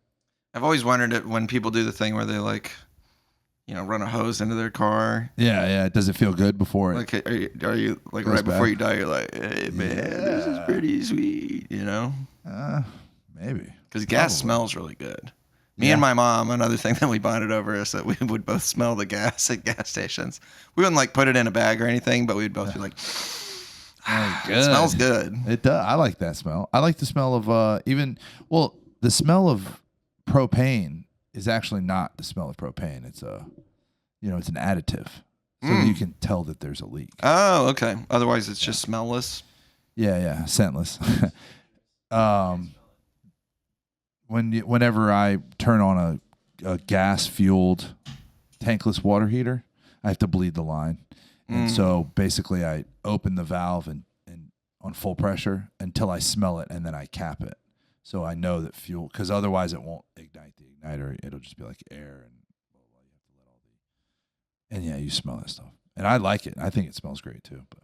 S2: I've always wondered when people do the thing where they run a hose into their car.
S1: Yeah. Does it feel good before it?
S2: Like, are you like right before you die? You're like, hey man, this is pretty sweet,
S1: Maybe
S2: because gas smells really good. Me and my mom, another thing that we bonded over is that we would both smell the gas at gas stations. We wouldn't put it in a bag or anything, but we'd both be like, it smells good.
S1: It does. I like that smell. I like the smell of the smell of propane is actually not the smell of propane. It's it's an additive, so that you can tell that there's a leak.
S2: Oh, okay. Otherwise, it's just smellless.
S1: Yeah, scentless. Whenever I turn on a gas-fueled tankless water heater, I have to bleed the line, and so basically I open the valve and on full pressure until I smell it, and then I cap it. So I know that fuel, because otherwise it won't ignite the igniter. It'll just be like air, and blah, blah, you have to let all the. And you smell that stuff, and I like it. I think it smells great too. But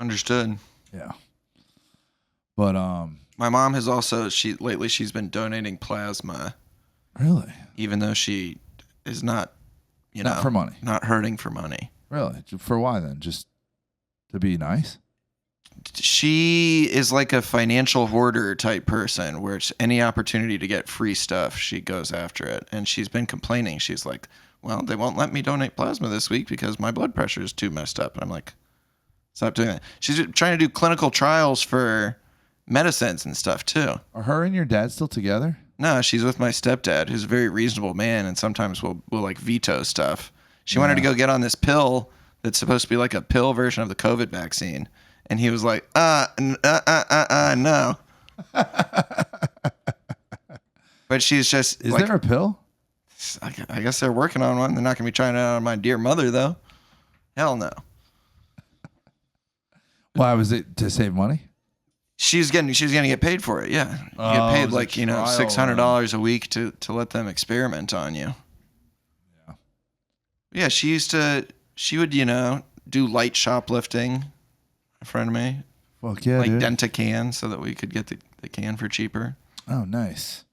S2: understood.
S1: Yeah. But
S2: my mom has also lately she's been donating plasma.
S1: Really?
S2: Even though she is not,
S1: not for money,
S2: not hurting for money.
S1: Really? For why then? Just to be nice?
S2: She is like a financial hoarder type person where it's any opportunity to get free stuff, she goes after it. And she's been complaining. She's like, well, they won't let me donate plasma this week because my blood pressure is too messed up. And I'm like, stop doing that. She's trying to do clinical trials for medicines and stuff too.
S1: Are her and your dad still together?
S2: No, she's with my stepdad, who's a very reasonable man and sometimes will like veto stuff. She wanted to go get on this pill that's supposed to be like a pill version of the COVID vaccine. And he was like, no. But she's just.
S1: Is there a pill?
S2: I guess they're working on one. They're not going to be trying it out on my dear mother, though. Hell no.
S1: Why was it to save money?
S2: She's gonna get paid for it. Yeah, you get paid like $600 a week to let them experiment on you. Yeah, she would do light shoplifting. A friend of me.
S1: Fuck yeah,
S2: like
S1: dude.
S2: Dent-A-Can so that we could get the can for cheaper.
S1: Oh, nice.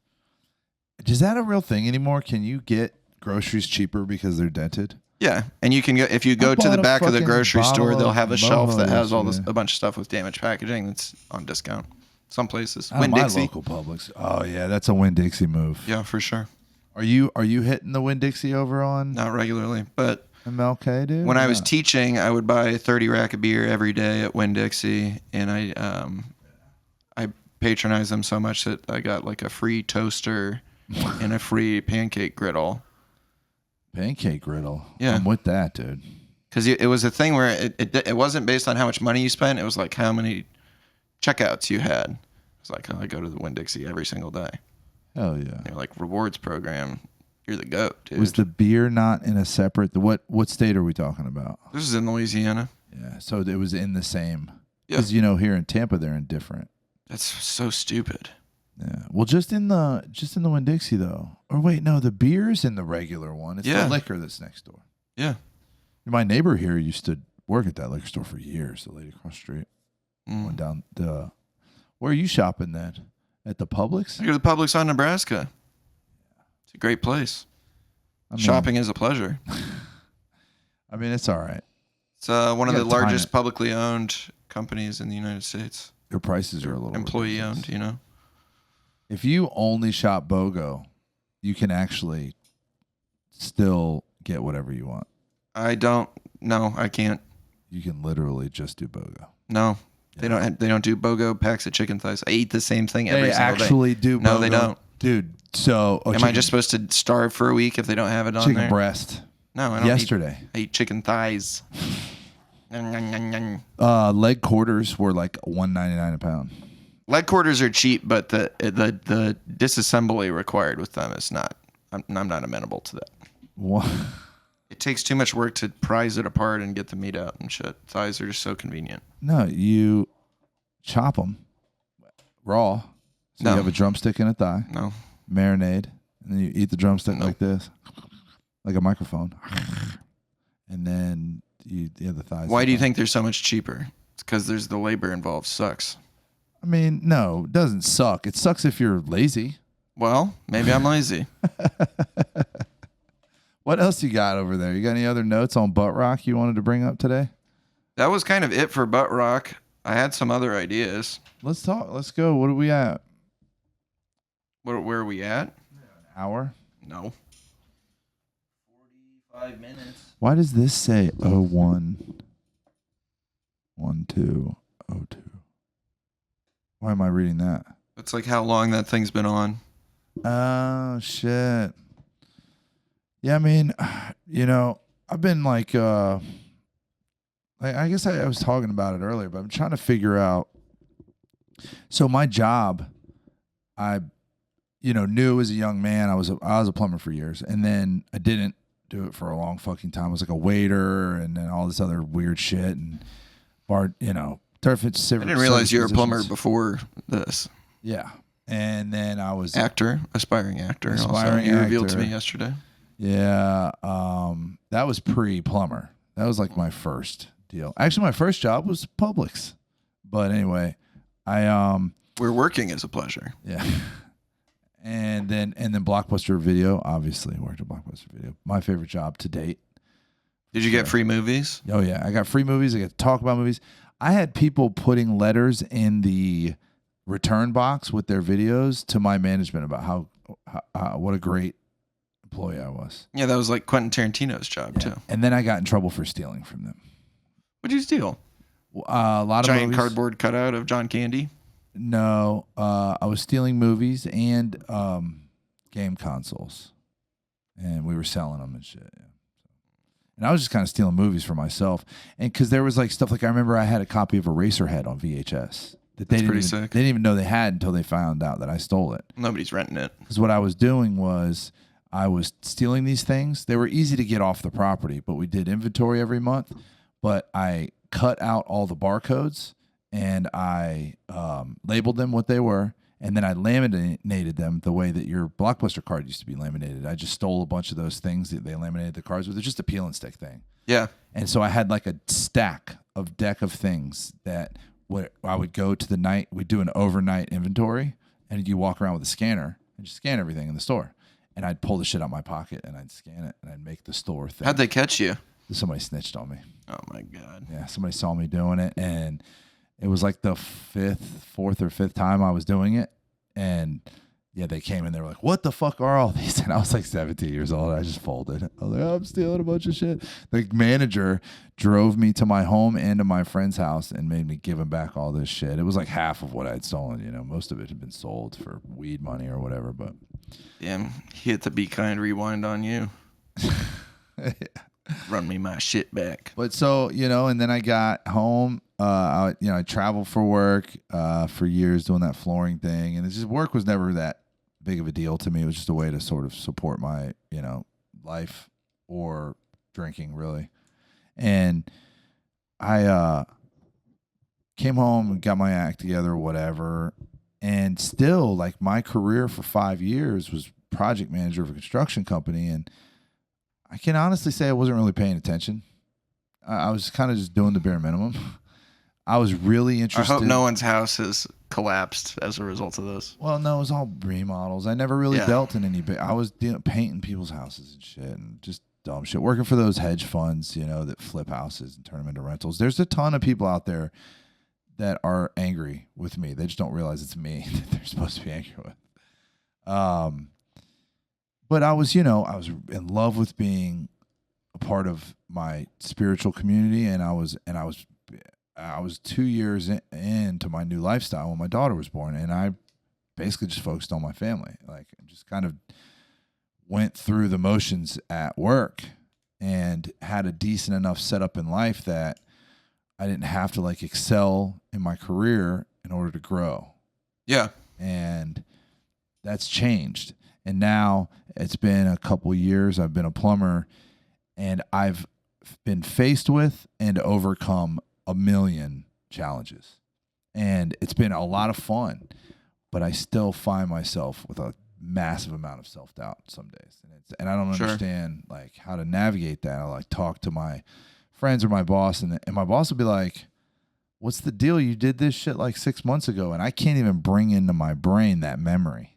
S1: Is that a real thing anymore? Can you get groceries cheaper because they're dented?
S2: Yeah, and you can go if you go to the
S1: bought a
S2: back of the
S1: fucking
S2: grocery store,
S1: bottle
S2: they'll
S1: of
S2: have a shelf that has all this
S1: yesterday.
S2: a bunch of stuff with damaged packaging that's on discount. Some places,
S1: Out of
S2: Winn
S1: my
S2: Dixie.
S1: local Publix. Oh yeah, that's a Winn-Dixie move.
S2: Yeah, for sure.
S1: Are you hitting the Winn-Dixie over on
S2: Not regularly, but
S1: MLK, dude?
S2: when
S1: or
S2: I was
S1: not?
S2: teaching, I would buy 30 rack of beer every day at Winn Dixie, and I patronized them so much that I got like a free toaster and a free pancake griddle.
S1: Pancake griddle.
S2: Yeah.
S1: I'm with that, dude.
S2: Because it was a thing where it wasn't based on how much money you spent. It was like how many checkouts you had. It's like, oh, I go to the Winn Dixie every single day.
S1: Hell yeah.
S2: They're like, rewards program. You're the goat, dude.
S1: Was the beer not in a separate? What state are we talking about?
S2: This is in Louisiana.
S1: Yeah, so it was in the same.
S2: Yeah.
S1: Because here in Tampa they're indifferent.
S2: That's so stupid.
S1: Yeah. Well, just in the Winn-Dixie though. Or wait, no, the beer's in the regular one. It's
S2: Yeah.
S1: the liquor that's next door.
S2: Yeah.
S1: My neighbor here used to work at that liquor store for years. The lady across the street
S2: Mm.
S1: went down the. Where are you shopping then? At the Publix?
S2: I go to the Publix on Nebraska. It's a great place.
S1: I mean,
S2: Shopping is a pleasure.
S1: I mean, it's all right.
S2: It's one of
S1: You
S2: the
S1: gotta time
S2: largest
S1: it.
S2: publicly owned companies in the United States.
S1: Your prices are a little
S2: Employee
S1: ridiculous.
S2: owned, you know?
S1: If you only shop BOGO, you can actually still get whatever you want.
S2: I don't. No, I can't.
S1: You can literally just do BOGO.
S2: No, they don't do BOGO packs of chicken thighs. I eat the same thing every
S1: They
S2: single day.
S1: actually do BOGO.
S2: No, they don't.
S1: Dude, so...
S2: Am I just supposed to starve for a week if they don't have it on
S1: chicken
S2: there?
S1: breast.
S2: No, I don't.
S1: Yesterday.
S2: I eat chicken thighs. Nyam, nyam, nyam, nyam.
S1: Leg quarters were like $1.99 a pound.
S2: Leg quarters are cheap, but the disassembly required with them is not. I'm not amenable to that.
S1: What?
S2: It takes too much work to prise it apart and get the meat out and shit. Thighs are just so convenient.
S1: No, you chop them raw. So
S2: No.
S1: you have a drumstick and a thigh,
S2: No.
S1: marinade, and then you eat the drumstick like this, like a microphone. And then you have the thighs.
S2: Why do you think they're so much cheaper? It's because there's the labor involved. Sucks.
S1: I mean, no, it doesn't suck. It sucks if you're lazy.
S2: Well, maybe I'm lazy.
S1: What else you got over there? You got any other notes on butt rock you wanted to bring up today?
S2: That was kind of it for butt rock. I had some other ideas.
S1: Let's talk. Let's go. What are we at?
S2: Where are we at?
S1: Hour?
S2: No. 45 minutes.
S1: Why does this say 01 12 02? Why am I reading that?
S2: That's like how long that thing's been on.
S1: Oh shit. Yeah, I mean, I've been like I guess I was talking about it earlier, but I'm trying to figure out. So my job, I knew as a young man, I was a plumber for years, and then I didn't do it for a long fucking time. I was like a waiter and then all this other weird shit and different.
S2: I didn't realize you were a plumber before this.
S1: Yeah, and then I was
S2: Aspiring actor.
S1: Aspiring
S2: you revealed to
S1: actor.
S2: me yesterday.
S1: Yeah, that was pre-plumber. That was like my first deal. Actually, my first job was Publix. But anyway,
S2: Where working is a pleasure.
S1: yeah. And then Blockbuster Video, obviously worked at Blockbuster Video. My favorite job to date.
S2: Did you get free movies?
S1: Oh yeah, I got free movies. I get to talk about movies. I had people putting letters in the return box with their videos to my management about how what a great employee I was.
S2: Yeah, that was like Quentin Tarantino's job too.
S1: And then I got in trouble for stealing from them.
S2: What'd you steal?
S1: A lot of
S2: Giant
S1: movies.
S2: cardboard cutout of John Candy.
S1: No, I was stealing movies and game consoles, and we were selling them and shit. Yeah. And I was just kind of stealing movies for myself, and because there was like stuff like I remember I had a copy of Eraserhead on VHS that they
S2: pretty
S1: didn't
S2: sick.
S1: they didn't even know they had until they found out that I stole it.
S2: Nobody's renting it.
S1: Because what I was doing was I was stealing these things. They were easy to get off the property, but we did inventory every month. But I cut out all the barcodes and I labeled them what they were, and then I laminated them the way that your Blockbuster card used to be laminated. I just stole a bunch of those things that they laminated the cards with. It's just a peel and stick thing.
S2: Yeah.
S1: And so I had like a deck of things that I would go to the night. We'd do an overnight inventory, and you walk around with a scanner and just scan everything in the store. and I'd pull the shit out of my pocket and I'd scan it and I'd make the store thing.
S2: How'd they catch you?
S1: Somebody snitched on me.
S2: Oh my God.
S1: Yeah, somebody saw me doing it, and it was like the fourth or fifth time I was doing it, and yeah, they came and they were like, "What the fuck are all these?" And I was like 17 years old. I just folded. I was like, "Oh, I'm stealing a bunch of shit." The manager drove me to my home and to my friend's house and made me give him back all this shit. It was like half of what I'd stolen. You know, most of it had been sold for weed money or whatever. But
S2: Damn, he hit the Be Kind rewind on you.
S1: yeah.
S2: Run me my shit back.
S1: But so, you know, and then I got home. I traveled for work for years doing that flooring thing, and it's just work was never that big of a deal to me. It was just a way to sort of support my, you know, life or drinking really. And I came home and got my act together or whatever, and still like my career for 5 years was project manager of a construction company, and I can honestly say I wasn't really paying attention. I was kind of just doing the bare minimum. I was really interested.
S2: I hope no one's house has collapsed as a result of this.
S1: Well, no, it was all remodels. I never really dealt in any big. I was painting people's houses and shit, and just dumb shit. Working for those hedge funds, you know, that flip houses and turn them into rentals. There's a ton of people out there that are angry with me. They just don't realize it's me that they're supposed to be angry with. But I was in love with being a part of my spiritual community, and I was 2 years into my new lifestyle when my daughter was born, and I basically just focused on my family. Like, just kind of went through the motions at work and had a decent enough setup in life that I didn't have to like excel in my career in order to grow.
S2: Yeah.
S1: And that's changed. And now it's been a couple years. I've been a plumber, and I've been faced with and overcome a million challenges. And it's been a lot of fun, but I still find myself with a massive amount of self-doubt some days. And I don't understand like how to navigate that. I like talk to my friends or my boss, and my boss will be like, "What's the deal? You did this shit like 6 months ago." And I can't even bring into my brain that memory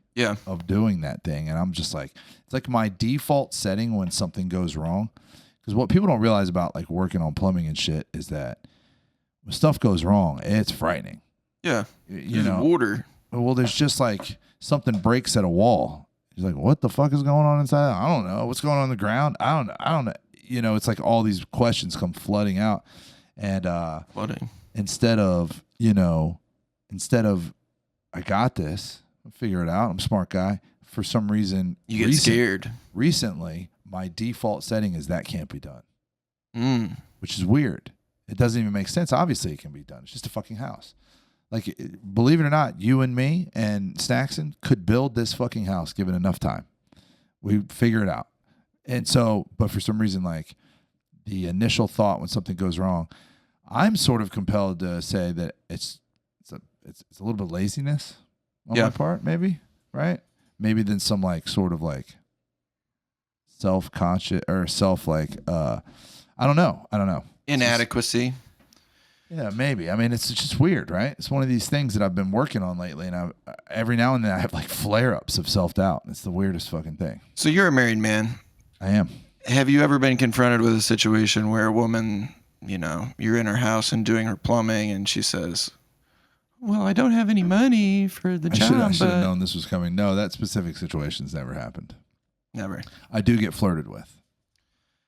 S1: of doing that thing. And I'm just like, it's like my default setting when something goes wrong. Because what people don't realize about like working on plumbing and shit is that when stuff goes wrong, it's frightening.
S2: Yeah.
S1: You know,
S2: water.
S1: Well, there's just like something breaks at a wall. He's like, "What the fuck is going on inside?" I don't know. What's going on the ground? I don't know. You know, it's like all these questions come flooding out. And
S2: flooding.
S1: Instead of I got this, I'll figure it out, I'm a smart guy. For some reason,
S2: you get scared.
S1: Recently, my default setting is that can't be done. Which is weird. It doesn't even make sense. Obviously, it can be done. It's just a fucking house. Like, believe it or not, you and me and Snackson could build this fucking house given enough time. We figure it out. And so, but for some reason, like the initial thought when something goes wrong, I'm sort of compelled to say that it's a little bit of laziness on my part, maybe, right? Maybe then some like sort of like self-conscious or I don't know.
S2: Inadequacy.
S1: Yeah, maybe. I mean, it's just weird, right? It's one of these things that I've been working on lately, and every now and then I have like flare-ups of self-doubt. It's the weirdest fucking thing.
S2: So you're a married man.
S1: I am.
S2: Have you ever been confronted with a situation where a woman, you know, you're in her house and doing her plumbing, and she says, "Well, I don't have any money for the job."
S1: I should have known this was coming. No, that specific situation's never happened.
S2: Never.
S1: I do get flirted with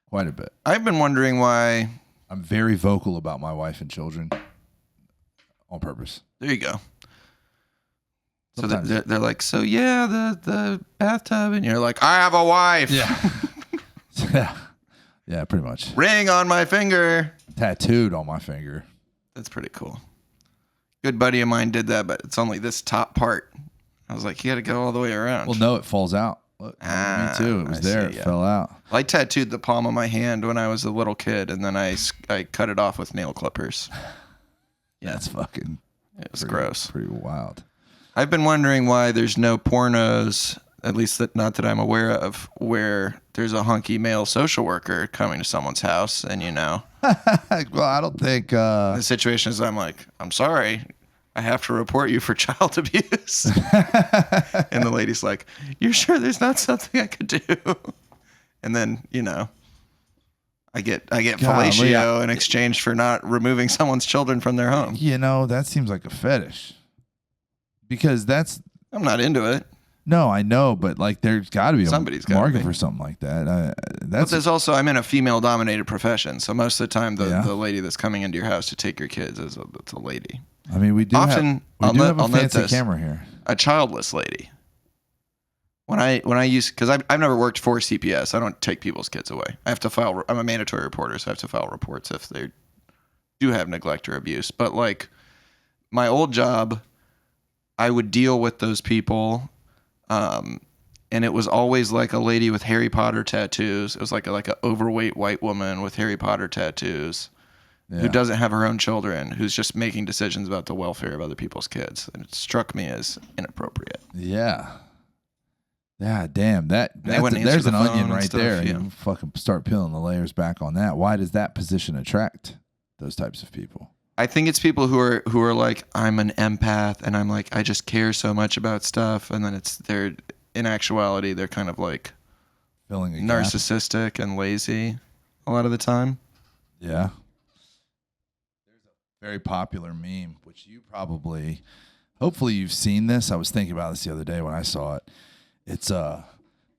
S1: quite a bit.
S2: I've been wondering why.
S1: I'm very vocal about my wife and children on purpose. There
S2: you go. Sometimes. So they're like, "So yeah, the bathtub," and you're like, "I have a wife."
S1: Yeah. Yeah, pretty much.
S2: Ring on my finger.
S1: Tattooed on my finger.
S2: That's pretty cool. Good buddy of mine did that, but it's only this top part. I was like, "You got to go all the way around."
S1: Well, no, it falls out. Look, me too. It was there. It fell out.
S2: I tattooed the palm of my hand when I was a little kid, and then I cut it off with nail clippers.
S1: That's fucking.
S2: It was gross.
S1: Pretty wild.
S2: I've been wondering why there's no pornos, at least not that I'm aware of, where there's a hunky male social worker coming to someone's house, and you know.
S1: Well, I don't think.
S2: The situation is, I'm like, "I'm sorry, I have to report you for child abuse. And the lady's like, you're sure there's not something I could do? And then, I get fellatio in exchange for not removing someone's children from their home.
S1: That seems like a fetish. Because
S2: I'm not into it.
S1: No, I know, but like there's got to be
S2: Somebody's
S1: a market for something like that.
S2: But there's also, I'm in a female-dominated profession, so most of the time the lady that's coming into your house to take your kids is a lady.
S1: I mean, we do
S2: Often,
S1: have a
S2: I'll note
S1: fancy
S2: this,
S1: camera here.
S2: a childless lady. When I use, because I've never worked for CPS, I don't take people's kids away. I have to file. I'm a mandatory reporter, so I have to file reports if they do have neglect or abuse. But like my old job, I would deal with those people, and it was always like a lady with Harry Potter tattoos. It was like a overweight white woman with Harry Potter tattoos. Who doesn't have her own children, who's just making decisions about the welfare of other people's kids. And it struck me as inappropriate.
S1: Yeah. Yeah, damn. There's
S2: the
S1: an onion
S2: phone
S1: right
S2: and stuff,
S1: there.
S2: yeah.
S1: You fucking start peeling the layers back on that. Why does that position attract those types of people?
S2: I think it's people who are like, I'm an empath, and I'm like, I just care so much about stuff. And then in actuality, they're kind of like
S1: Filling a
S2: narcissistic and lazy a lot of the time.
S1: Yeah. Very popular meme, which you hopefully you've seen this. I was thinking about this the other day when I saw it. It's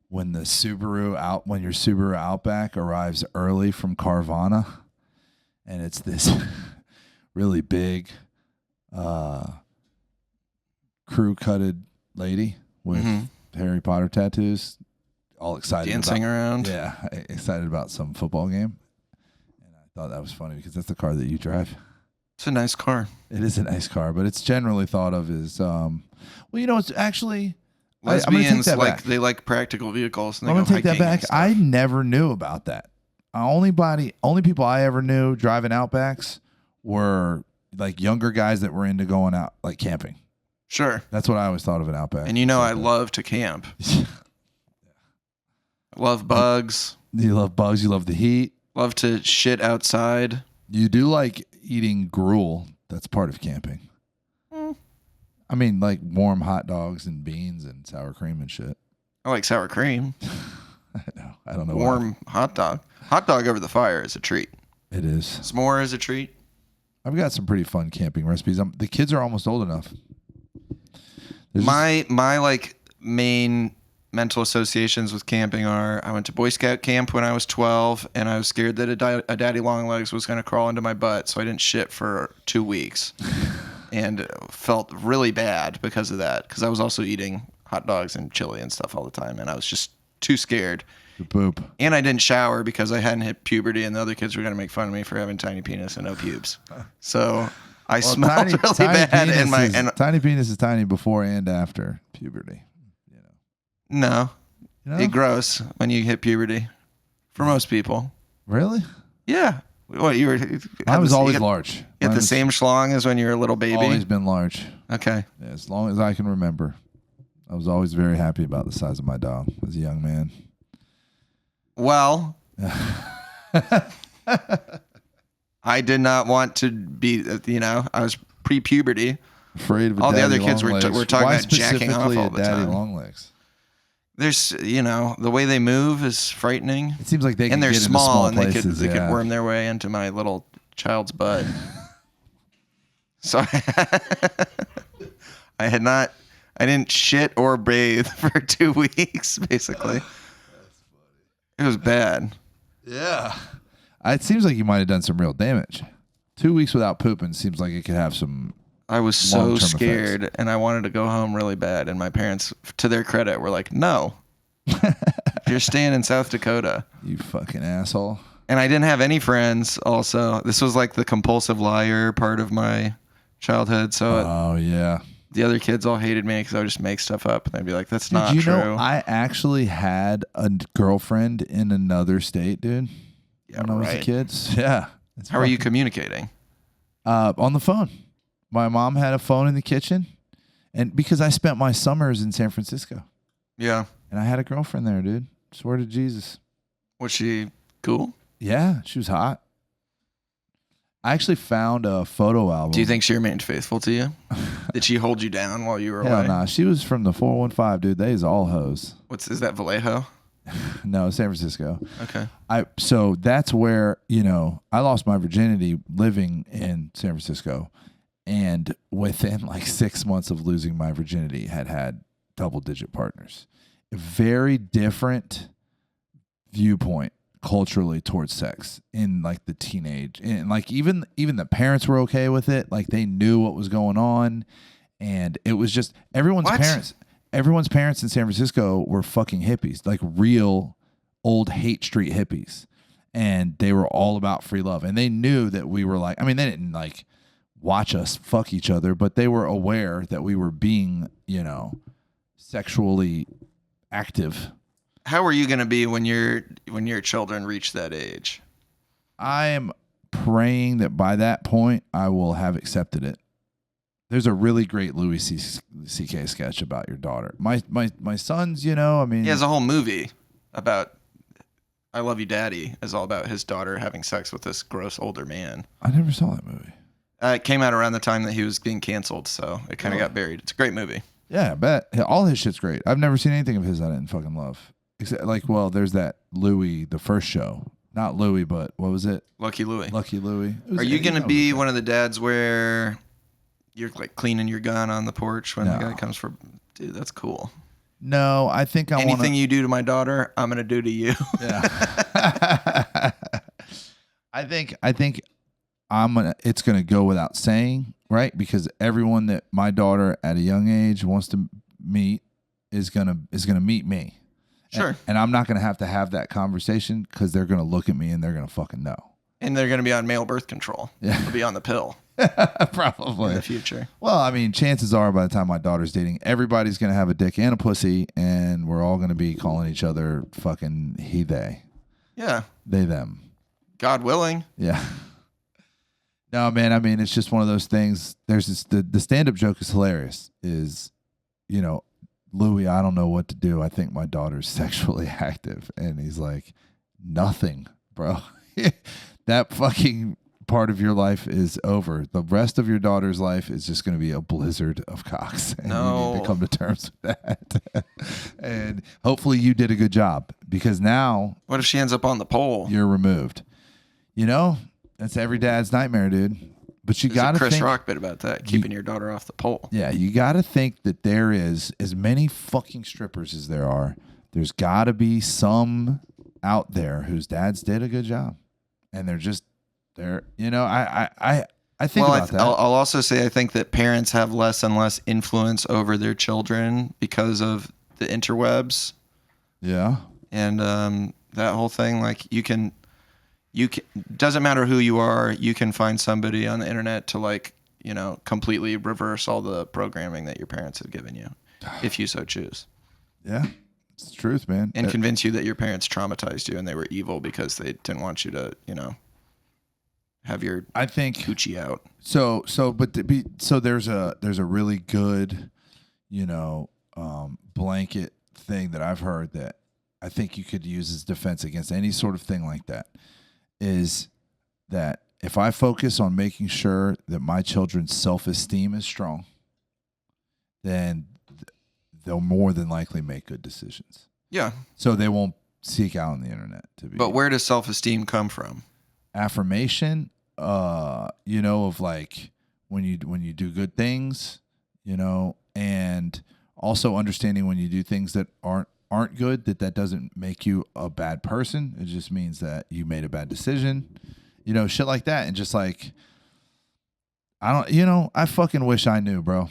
S1: when your Subaru Outback arrives early from Carvana, and it's this really big crew-cutted lady with Harry Potter tattoos, all excited
S2: dancing around.
S1: Yeah, excited about some football game. And I thought that was funny because that's the car that you drive.
S2: It's a nice car.
S1: It is a nice car, but it's generally thought of as, it's actually
S2: Lesbians they like practical vehicles. And
S1: I'm gonna take that back. I never knew about that. Only people I ever knew driving Outbacks were like younger guys that were into going out like camping.
S2: Sure,
S1: that's what I always thought of an Outback.
S2: And I love to camp. I love bugs.
S1: You love bugs. You love the heat.
S2: Love to shit outside.
S1: You do like eating gruel. That's part of camping. I mean, like warm hot dogs and beans and sour cream and shit.
S2: I like sour cream.
S1: I don't know.
S2: Warm hot dog. Hot dog over the fire is a treat.
S1: It is.
S2: S'more is a treat.
S1: I've got some pretty fun camping recipes. The kids are almost old enough.
S2: My like main mental associations with camping are I went to Boy Scout camp when I was 12, and I was scared that a daddy long legs was going to crawl into my butt, so I didn't shit for 2 weeks. And felt really bad because of that, because I was also eating hot dogs and chili and stuff all the time, and I was just too scared.
S1: To poop. And
S2: I didn't shower because I hadn't hit puberty, and the other kids were going to make fun of me for having tiny penis and no pubes. So I smelled really bad.
S1: Tiny penis is tiny before and after puberty.
S2: No, it grows when you hit puberty. For most people.
S1: Really?
S2: Yeah. What you were?
S1: I was always large.
S2: You had the same schlong as when you were a little baby.
S1: Always been large.
S2: Okay.
S1: Yeah, as long as I can remember, I was always very happy about the size of my dog as a young man.
S2: Well, I did not want to be. I was pre-puberty.
S1: Afraid of
S2: all the other kids were talking about jacking off all the
S1: daddy
S2: time.
S1: Long legs.
S2: There's, the way they move is frightening.
S1: It seems like they can
S2: and they're
S1: get
S2: small,
S1: into
S2: and
S1: places,
S2: they could worm their way into my little child's butt. So I didn't shit or bathe for 2 weeks, basically. It was bad.
S1: Yeah. It seems like you might have done some real damage. 2 weeks without pooping seems like it could have some.
S2: I was so scared, and I wanted to go home really bad. And my parents, to their credit, were like, "No, you're staying in South Dakota,
S1: you fucking asshole."
S2: And I didn't have any friends. Also, this was like the compulsive liar part of my childhood. So, the other kids all hated me because I would just make stuff up, and they'd be like, "That's not true."
S1: Know, I actually had a girlfriend in another state, dude.
S2: Yeah,
S1: when I was a kid. Yeah.
S2: How are you communicating?
S1: On the phone. My mom had a phone in the kitchen, and because I spent my summers in San Francisco.
S2: Yeah.
S1: And I had a girlfriend there, dude. Swear to Jesus.
S2: Was she cool?
S1: Yeah, she was hot. I actually found a photo album.
S2: Do you think she remained faithful to you? Did she hold you down while you were
S1: Hell
S2: away?
S1: nah. She was from the 415, dude. They is all hoes.
S2: Is that Vallejo?
S1: No, San Francisco.
S2: Okay.
S1: So that's where, I lost my virginity living in San Francisco. And within like 6 months of losing my virginity, had double-digit partners. A very different viewpoint culturally towards sex in like the teenage, and like even the parents were okay with it. Like they knew what was going on, and it was just everyone's parents in San Francisco were fucking hippies, like real old Hate Street hippies, and they were all about free love, and they knew that we were like, I mean, they didn't like watch us fuck each other, but they were aware that we were being, sexually active.
S2: How are you going to be when your children reach that age?
S1: I am praying that by that point I will have accepted it. There's a really great Louis C.K. sketch about your daughter. My sons, I mean,
S2: He has a whole movie about I Love You Daddy is all about his daughter having sex with this gross older man.
S1: I never saw that movie.
S2: It came out around the time that he was being canceled, so it kind of got buried. It's a great movie.
S1: Yeah, I bet. All his shit's great. I've never seen anything of his I didn't fucking love. Except, there's that Louis, the first show. Not Louis, but what was it?
S2: Lucky Louie.
S1: Lucky Louie.
S2: Are you going to be one of the dads where you're like cleaning your gun on the porch when the guy comes for... Dude, that's cool.
S1: No, I think
S2: Anything you do to my daughter, I'm going to do to you.
S1: Yeah. I think it's gonna go without saying, right? Because everyone that my daughter at a young age wants to meet is gonna meet me.
S2: Sure.
S1: And I'm not gonna have to have that conversation because they're gonna look at me and they're gonna fucking know.
S2: And they're going to be on male birth control.
S1: Yeah.
S2: They'll be on the pill
S1: Probably
S2: in the future.
S1: Well, I mean, chances are by the time my daughter's dating, everybody's gonna have a dick and a pussy, and we're all gonna be calling each other fucking he, they.
S2: Yeah.
S1: They, them.
S2: God willing.
S1: Yeah. No, man, I mean, it's just one of those things. There's this, the stand-up joke is hilarious. Is, Louis, I don't know what to do. I think my daughter's sexually active. And he's like, nothing, bro. That fucking part of your life is over. The rest of your daughter's life is just going to be a blizzard of cocks. And you need to come to terms with that. And hopefully you did a good job, because now...
S2: What if she ends up on the pole?
S1: You're removed. That's every dad's nightmare, dude. But you got to think...
S2: Chris Rock bit about that, keeping your daughter off the pole.
S1: Yeah, you got to think that there is as many fucking strippers as there are. There's got to be some out there whose dads did a good job. And they're just... I think about that.
S2: I'll also say I think that parents have less and less influence over their children because of the interwebs.
S1: Yeah.
S2: And that whole thing, like you can doesn't matter who you are, you can find somebody on the internet to completely reverse all the programming that your parents have given you, if you so choose.
S1: Yeah, it's the truth, man.
S2: And convince you that your parents traumatized you and they were evil because they didn't want you to, have your coochie out.
S1: So there's a really good, blanket thing that I've heard that I think you could use as defense against any sort of thing like that. Is that if I focus on making sure that my children's self-esteem is strong, then they'll more than likely make good decisions.
S2: Yeah.
S1: So they won't seek out on the internet to be.
S2: But where does self-esteem come from?
S1: Affirmation, of like when you do good things, and also understanding when you do things that aren't good, that doesn't make you a bad person. It just means that you made a bad decision, shit like that. And just like, I fucking wish I knew, bro.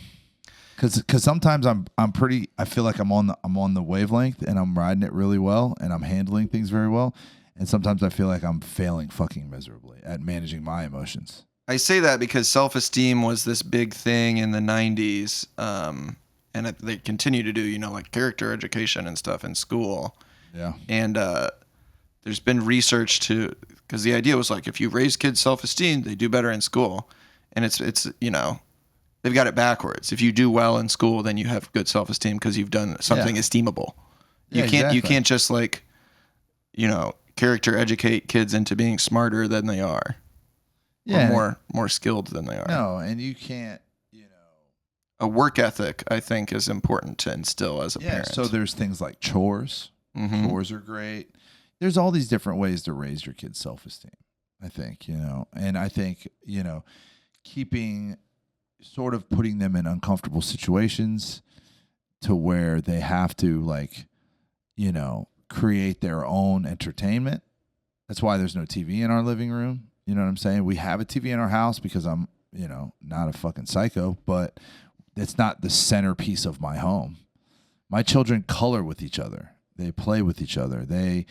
S1: Cause sometimes I feel like I'm on the wavelength and I'm riding it really well and I'm handling things very well. And sometimes I feel like I'm failing fucking miserably at managing my emotions.
S2: I say that because self-esteem was this big thing in the 90s. And they continue to do, like character education and stuff in school.
S1: Yeah.
S2: And there's been research because the idea was like, if you raise kids' self-esteem, they do better in school. And it's they've got it backwards. If you do well in school, then you have good self-esteem because you've done something esteemable. You can't just character educate kids into being smarter than they are.
S1: Yeah.
S2: Or more skilled than they are.
S1: No, and you can't,
S2: A work ethic, I think, is important to instill as a
S1: yeah.
S2: parent.
S1: So there's things like chores.
S2: Mhm.
S1: Chores are great. There's all these different ways to raise your kid's self-esteem, I think, and I think, keeping sort of putting them in uncomfortable situations to where they have to create their own entertainment. That's why there's no TV in our living room. You know what I'm saying? We have a TV in our house because I'm, not a fucking psycho, but it's not the centerpiece of my home. My children color with each other. They play with each other. They,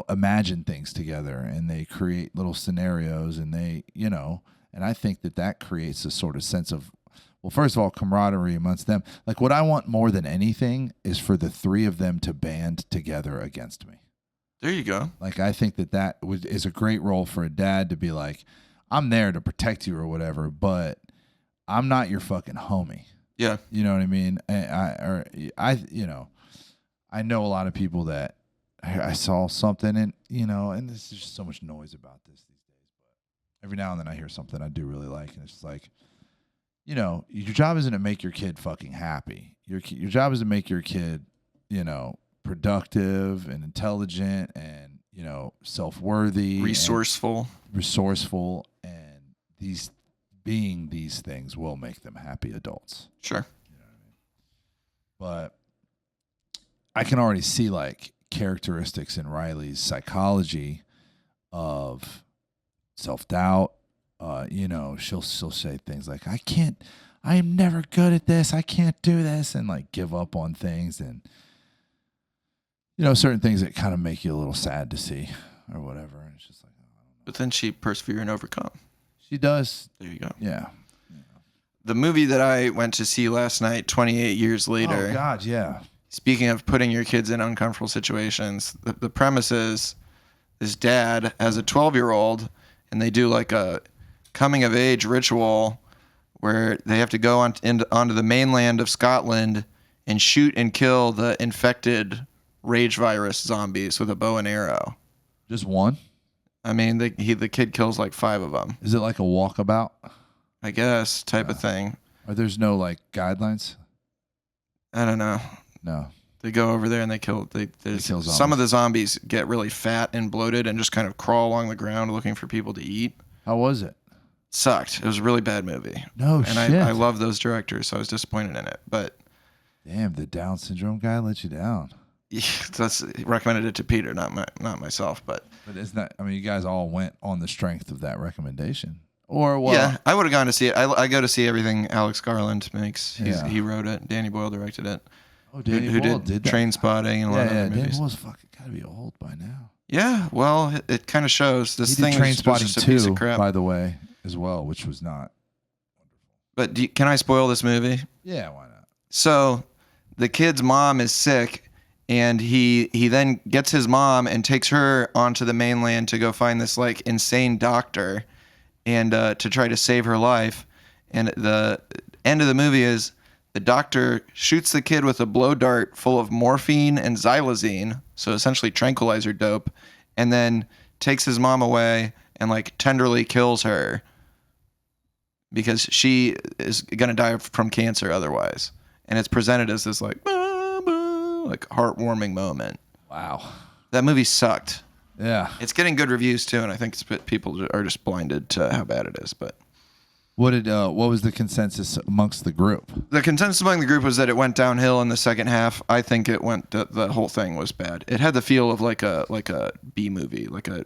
S1: imagine things together, and they create little scenarios, and they, and I think that creates a sort of sense of, well, first of all, camaraderie amongst them. Like, what I want more than anything is for the three of them to band together against me.
S2: There you go.
S1: Like, I think that is a great role for a dad to be like, I'm there to protect you or whatever, but I'm not your fucking homie.
S2: Yeah.
S1: You know what I mean? I know a lot of people that I saw something and there's just so much noise about this these days, but every now and then I hear something I do really like, and it's just like, your job isn't to make your kid fucking happy. Your job is to make your kid, productive and intelligent and, self-worthy,
S2: Resourceful,
S1: and these things will make them happy adults.
S2: Sure.
S1: But I can already see characteristics in Riley's psychology of self-doubt. She'll say things like, I am never good at this. I can't do this. And give up on things. And, certain things that kind of make you a little sad to see or whatever. And it's just like,
S2: but then she persevere and overcome.
S1: she does.
S2: There you go.
S1: Yeah.
S2: The movie that I went to see last night, 28 years later.
S1: Oh God. Yeah.
S2: Speaking of putting your kids in uncomfortable situations, the premise is this dad has a 12-year-old, and they do a coming of age ritual where they have to go onto the mainland of Scotland and shoot and kill the infected rage virus zombies with a bow and arrow.
S1: Just one?
S2: I mean, the kid kills 5 of them.
S1: Is it like a walkabout?
S2: I guess, type of thing.
S1: Or there's no guidelines?
S2: I don't know.
S1: No.
S2: They go over there and they kill.
S1: kill zombies.
S2: Some of the zombies get really fat and bloated and just kind of crawl along the ground looking for people to eat.
S1: How was it?
S2: Sucked. It was a really bad movie.
S1: No
S2: and
S1: shit.
S2: I love those directors, so I was disappointed in it. But
S1: damn, the Down syndrome guy let you down.
S2: yeah, that's recommended it to Peter, not myself. But
S1: isn't that? I mean, you guys all went on the strength of that recommendation, or what?
S2: Yeah, I would have gone to see it. I go to see everything Alex Garland makes. He wrote it. Danny Boyle directed it.
S1: Oh, Danny
S2: who
S1: Boyle
S2: did
S1: that.
S2: Train Spotting and a lot of other
S1: Danny
S2: movies.
S1: Boyle's fucking gotta be old by now.
S2: Yeah, well, it kind of shows. This
S1: He
S2: thing
S1: did Train
S2: was
S1: Spotting
S2: just a piece
S1: 2,
S2: of crap.
S1: by the way, as well, which was not.
S2: But can I spoil this movie?
S1: Yeah, why not?
S2: So the kid's mom is sick, and he then gets his mom and takes her onto the mainland to go find this insane doctor and to try to save her life. And the end of the movie is the doctor shoots the kid with a blow dart full of morphine and xylazine, so essentially tranquilizer dope, and then takes his mom away and tenderly kills her because she is gonna die from cancer otherwise. And it's presented as this heartwarming moment.
S1: Wow.
S2: That movie sucked.
S1: Yeah.
S2: It's getting good reviews too, and I think people are just blinded to how bad it is. But
S1: What was the consensus amongst the group?
S2: the consensus among the group was that it went downhill in the second half. I think it went. The whole thing was bad. It had the feel of like a B movie, like a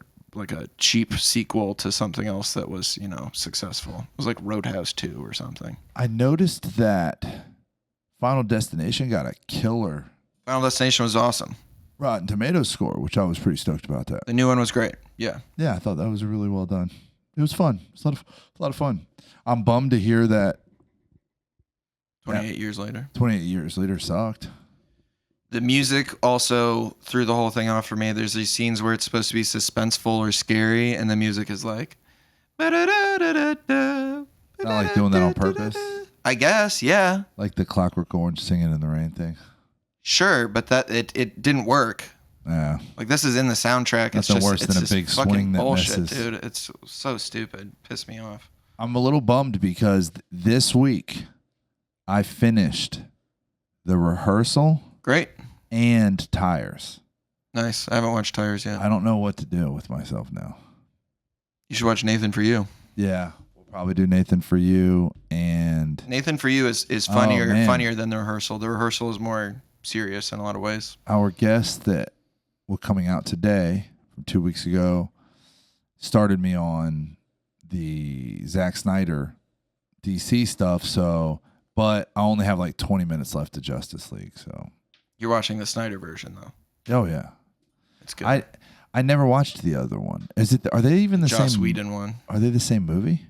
S2: cheap sequel to something else that was successful. It was like Roadhouse 2 or something.
S1: I noticed that Final Destination got a killer
S2: Final Destination was awesome.
S1: Rotten Tomatoes score, which I was pretty stoked about that.
S2: The new one was great. Yeah.
S1: Yeah, I thought that was really well done. It was fun. It's a lot of fun. I'm bummed to hear that
S2: 28 years later.
S1: 28 years later sucked.
S2: The music also threw the whole thing off for me. There's these scenes where it's supposed to be suspenseful or scary, and the music is like...
S1: Not like doing that on purpose.
S2: I guess, yeah.
S1: Like the Clockwork Orange Singing in the Rain thing.
S2: Sure, but that it didn't work.
S1: Yeah.
S2: Like this is in the soundtrack.
S1: Nothing worse than a
S2: just
S1: big
S2: fucking
S1: swing that
S2: bullshit,
S1: misses.
S2: dude. It's so stupid. Pissed me off.
S1: I'm a little bummed because this week I finished the rehearsal
S2: Great.
S1: and tires.
S2: Nice. I haven't watched Tires yet.
S1: I don't know what to do with myself now.
S2: You should watch Nathan For You.
S1: Yeah. We'll probably do Nathan For You and
S2: Nathan For You is
S1: Oh,
S2: funnier
S1: man.
S2: funnier than the rehearsal. The rehearsal is more serious in a lot of ways.
S1: our guest that was coming out today from 2 weeks ago started me on the Zack Snyder DC stuff. So, but I only have like 20 minutes left to Justice League. So,
S2: You're watching the Snyder version though.
S1: oh yeah,
S2: It's good.
S1: I never watched the other one. Is it? Are they even the
S2: Joss
S1: same?
S2: Whedon one.
S1: Are they the same movie?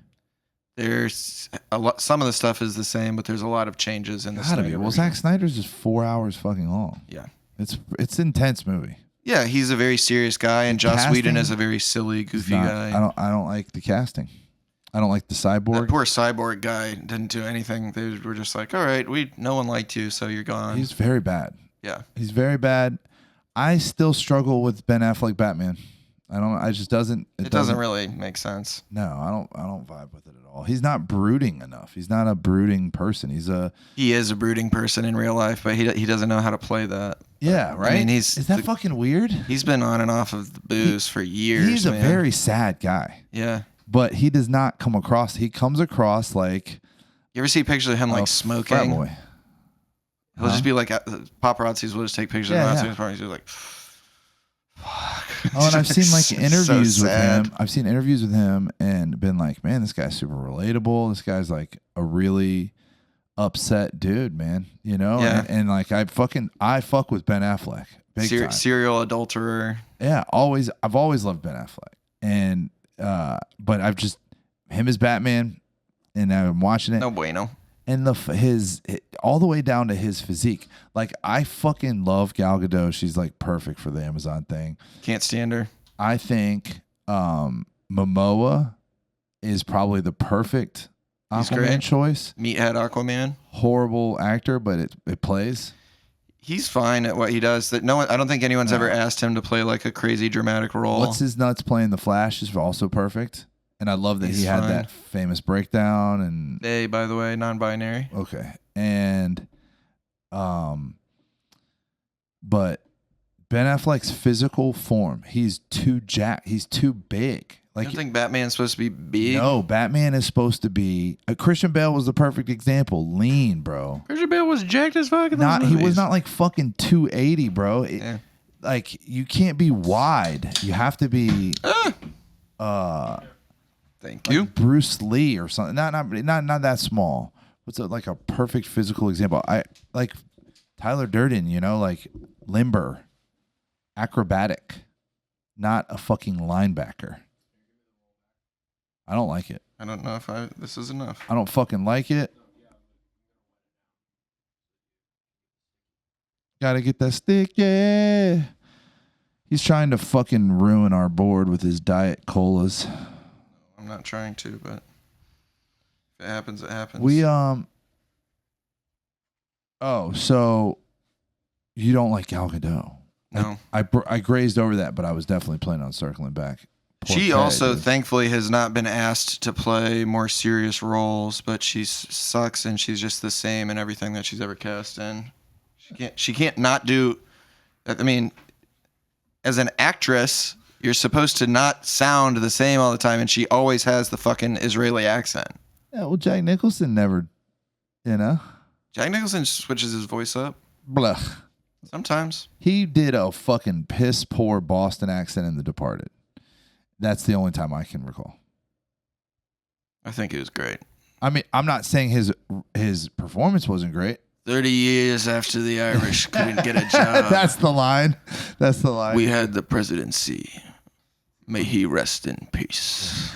S2: There's a lot. Some of the stuff is the same, but there's a lot of changes in the
S1: Gotta
S2: Snyder
S1: be. Well,
S2: version.
S1: Zack Snyder's just 4 hours fucking long.
S2: Yeah.
S1: It's an intense movie.
S2: Yeah, he's a very serious guy, and Joss
S1: casting
S2: Whedon is a very silly, goofy guy.
S1: I don't like the casting. I don't like the
S2: That
S1: cyborg.
S2: poor cyborg guy didn't do anything. They were just like, all right, no one liked you, so you're gone.
S1: He's very bad.
S2: Yeah.
S1: He's very bad. I still struggle with Ben Affleck Batman. I just doesn't.
S2: It doesn't really make sense.
S1: No, I don't vibe with it at all. He's not brooding enough. He's not a brooding person.
S2: He is a brooding person in real life, but he doesn't know how to play that.
S1: Yeah, right.
S2: I mean,
S1: is that fucking weird?
S2: He's been on and off of the booze for years.
S1: He's a
S2: man.
S1: very sad guy,
S2: Yeah.
S1: but he does not come across. He comes across like
S2: You ever see pictures of him
S1: a
S2: like
S1: frat
S2: smoking?
S1: boy.
S2: He'll just be like, paparazzis will just take pictures
S1: Yeah,
S2: of him.
S1: yeah.
S2: He's just like, fuck.
S1: Oh, and I've seen like
S2: So
S1: interviews with
S2: sad.
S1: him. I've seen interviews with him and been like, man, this guy's super relatable. This guy's like a really upset dude, man. You know?
S2: Yeah.
S1: And like I fuck with Ben Affleck. Big time.
S2: Serial adulterer.
S1: Yeah, I've always loved Ben Affleck. And but I've just him as Batman and I'm watching it.
S2: No bueno.
S1: And his all the way down to his physique. Like I fucking love Gal Gadot. She's like perfect for the Amazon thing.
S2: Can't stand her.
S1: I think Momoa is probably the perfect
S2: He's
S1: Aquaman
S2: great.
S1: choice.
S2: Meathead Aquaman.
S1: Horrible actor, but it plays.
S2: He's fine at what he does. That no one, I don't think anyone's ever asked him to play like a crazy dramatic role.
S1: What's his nuts playing the Flash is also perfect. And I love that
S2: He's
S1: he had
S2: fine.
S1: that famous breakdown and
S2: They, by the way, non-binary.
S1: okay. And but Ben Affleck's physical form, he's too big.
S2: I
S1: Like
S2: don't think Batman's supposed to be big.
S1: no, Batman is supposed to be Christian Bale was the perfect example. Lean, bro.
S2: Christian Bale was jacked as fuck in those
S1: Not he was
S2: movies.
S1: not like fucking 280, bro.
S2: Yeah.
S1: Like you can't be wide. You have to be
S2: Thank you.
S1: like Bruce Lee or something. Not that small. What's like a perfect physical example? I like Tyler Durden, you know, like limber, acrobatic, not a fucking linebacker. I don't like it.
S2: I don't know if this is enough.
S1: I don't fucking like it. Gotta get that stick, yeah. He's trying to fucking ruin our board with his diet colas.
S2: I'm not trying to, but if it happens, it happens.
S1: We Oh, so you don't like Gal Gadot?
S2: No.
S1: I grazed over that, but I was definitely planning on circling back. Poor
S2: She
S1: Kay,
S2: also,
S1: dude.
S2: thankfully, has not been asked to play more serious roles, but she sucks, and she's just the same in everything that she's ever cast in. She can't not do. I mean, as an actress, you're supposed to not sound the same all the time, and she always has the fucking Israeli accent.
S1: Yeah, well, Jack Nicholson never, you know,
S2: Jack Nicholson switches his voice up
S1: blah.
S2: sometimes.
S1: He did a fucking piss poor Boston accent in The Departed. That's the only time I can recall.
S2: I think it was great.
S1: I mean, I'm not saying his performance wasn't great.
S2: 30 years after the Irish couldn't get a job,
S1: That's the line. That's the line.
S2: we had the presidency. May he rest in peace.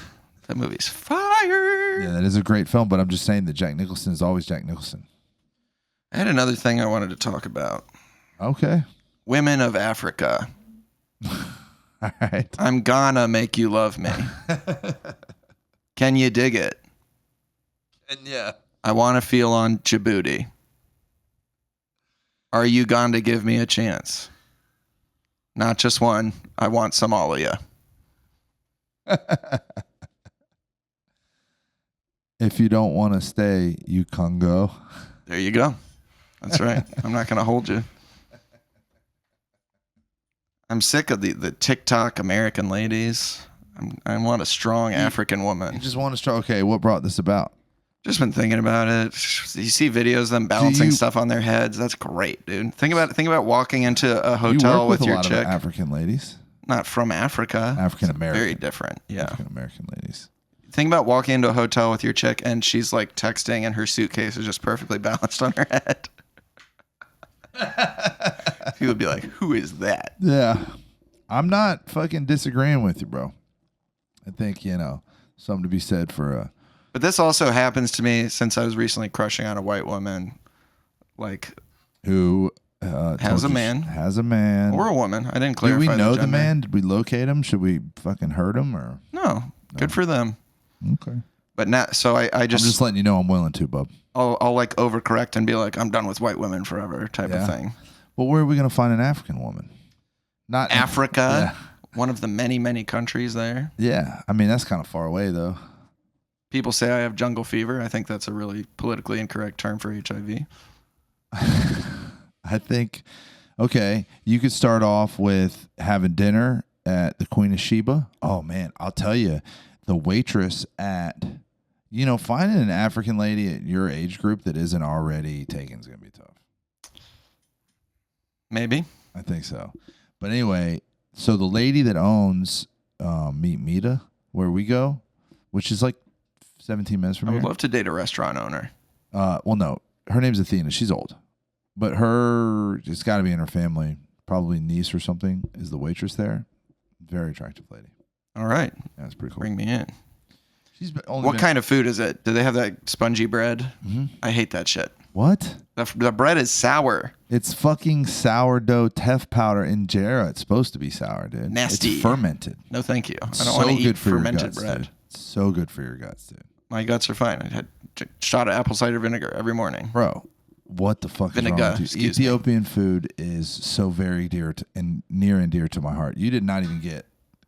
S2: That movie's fire.
S1: Yeah, that is a great film, but I'm just saying that Jack Nicholson is always Jack Nicholson.
S2: I had another thing I wanted to talk about.
S1: Okay.
S2: Women of Africa.
S1: All right.
S2: I'm gonna make you love me. Can you dig it?
S1: And yeah.
S2: I want to feel on Djibouti. Are you going to give me a chance? Not just one. I want some all of you.
S1: If you don't want to stay, you can go.
S2: There you go. That's right. I'm not going to hold you. I'm sick of the TikTok American ladies. I want a strong African
S1: You
S2: woman.
S1: just want to start. Okay, what brought this about?
S2: Just been thinking about it. You see videos of them balancing stuff on their heads. That's great, dude. Think about walking into a
S1: You
S2: hotel
S1: work with
S2: with
S1: a
S2: your
S1: lot
S2: chick.
S1: of African ladies.
S2: Not from Africa.
S1: African American.
S2: Very different. Yeah.
S1: African American ladies.
S2: Think about walking into a hotel with your chick and she's like texting and her suitcase is just perfectly balanced on her head. People would be like, who is that?
S1: Yeah. I'm not fucking disagreeing with you, bro. I think, something to be said for
S2: But this also happens to me since I was recently crushing on a white woman. Like,
S1: who
S2: Has a man.
S1: Has a man.
S2: or a woman. I didn't
S1: Do
S2: clarify
S1: we know
S2: the
S1: the
S2: gender.
S1: man? Did we locate him? Should we fucking hurt him or?
S2: No. Good for them.
S1: Okay.
S2: But not, so I
S1: I'm just letting you know I'm willing to, bub.
S2: I'll like overcorrect and be like, I'm done with white women forever type
S1: Yeah.
S2: of thing.
S1: Well, where are we going to find an African woman? Not
S2: Africa, one of the many, many countries there.
S1: Yeah. I mean, that's kind of far away, though.
S2: People say I have jungle fever. I think that's a really politically incorrect term for HIV.
S1: I think, okay, you could start off with having dinner at the Queen of Sheba. Oh, man, I'll tell you, the waitress at, finding an African lady at your age group that isn't already taken is going to be tough.
S2: Maybe.
S1: I think so. But anyway, so the lady that owns Meet Mita, where we go, which is like 17 minutes from
S2: I
S1: here.
S2: would love to date a restaurant owner.
S1: Well, no, her name's Athena. She's old, but it's got to be in her family. Probably niece or something is the waitress there. Very attractive lady.
S2: All right.
S1: Yeah, it's pretty cool.
S2: Bring me in.
S1: She's
S2: What kind of food is it? Do they have that spongy bread?
S1: Mm-hmm.
S2: I hate that shit.
S1: What?
S2: The bread is sour.
S1: It's fucking sourdough teff powder injera. It's supposed to be sour, dude.
S2: Nasty.
S1: It's fermented.
S2: No, thank you. I don't
S1: So
S2: want to
S1: good
S2: eat
S1: for your
S2: fermented
S1: guts,
S2: bread.
S1: dude. So good for your guts, dude.
S2: My guts are fine. I had a shot of apple cider vinegar every morning.
S1: Bro, what the fuck is
S2: Vinegar,
S1: wrong with you?
S2: excuse me.
S1: Ethiopian food is so very dear and near and dear to my heart. You did not even get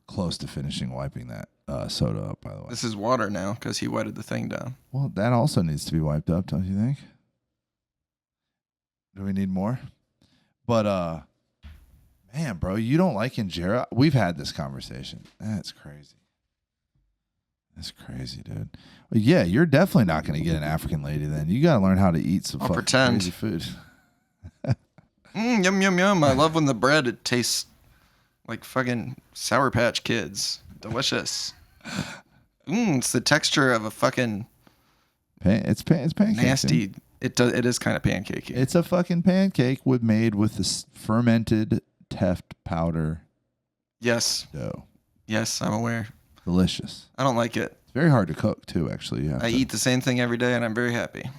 S1: close to finishing wiping that soda up, by the way.
S2: This is water now because he wetted the thing down.
S1: Well, that also needs to be wiped up, don't you think? Do we need more? But man, bro, you don't like injera? We've had this conversation. That's crazy. That's crazy, dude. Well, yeah, you're definitely not going to get an African lady then. You got to learn how to eat some
S2: I'll
S1: fucking
S2: pretend.
S1: crazy food.
S2: Yum, yum, yum. I love when the bread, it tastes like fucking Sour Patch Kids. Delicious. It's the texture of a fucking
S1: It's pancake.
S2: nasty.
S1: dude.
S2: It is kind of pancakey.
S1: It's a fucking pancake made with this fermented teft powder
S2: Yes.
S1: dough.
S2: Yes, I'm aware.
S1: Delicious.
S2: I don't like it.
S1: It's very hard to cook too, actually. You have
S2: I
S1: to-
S2: eat the same thing every day and I'm very happy.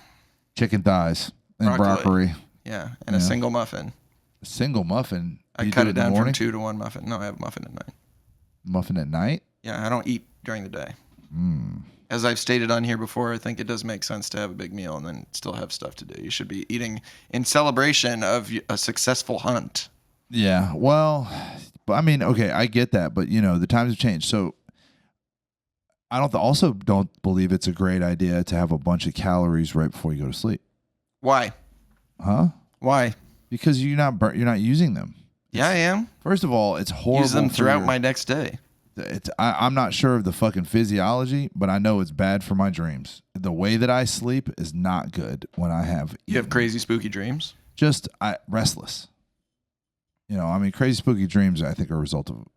S1: chicken thighs and
S2: Broccoli.
S1: broccoli.
S2: Yeah. And a single muffin.
S1: A single muffin.
S2: I
S1: You
S2: cut
S1: do
S2: it
S1: in the
S2: down from
S1: morning?
S2: 2 to 1 muffin. No, I have a muffin at night.
S1: Muffin at night.
S2: Yeah, I don't eat during the day.
S1: Mm.
S2: As I've stated on here before, I think it does make sense to have a big meal and then still have stuff to do. You should be eating in celebration of a successful hunt.
S1: Yeah. Well, but I mean, okay, I get that, but the times have changed. So I also don't believe it's a great idea to have a bunch of calories right before you go to sleep.
S2: Why?
S1: Huh?
S2: Why?
S1: Because you're not using them.
S2: Yeah, I am.
S1: First of all, it's horrible.
S2: Use them
S1: for
S2: throughout
S1: your-
S2: my next day.
S1: I'm not sure of the fucking physiology, but I know it's bad for my dreams. The way that I sleep is not good when I have.
S2: You have
S1: eaten.
S2: crazy spooky dreams?
S1: Just restless. Crazy spooky dreams I think are a result of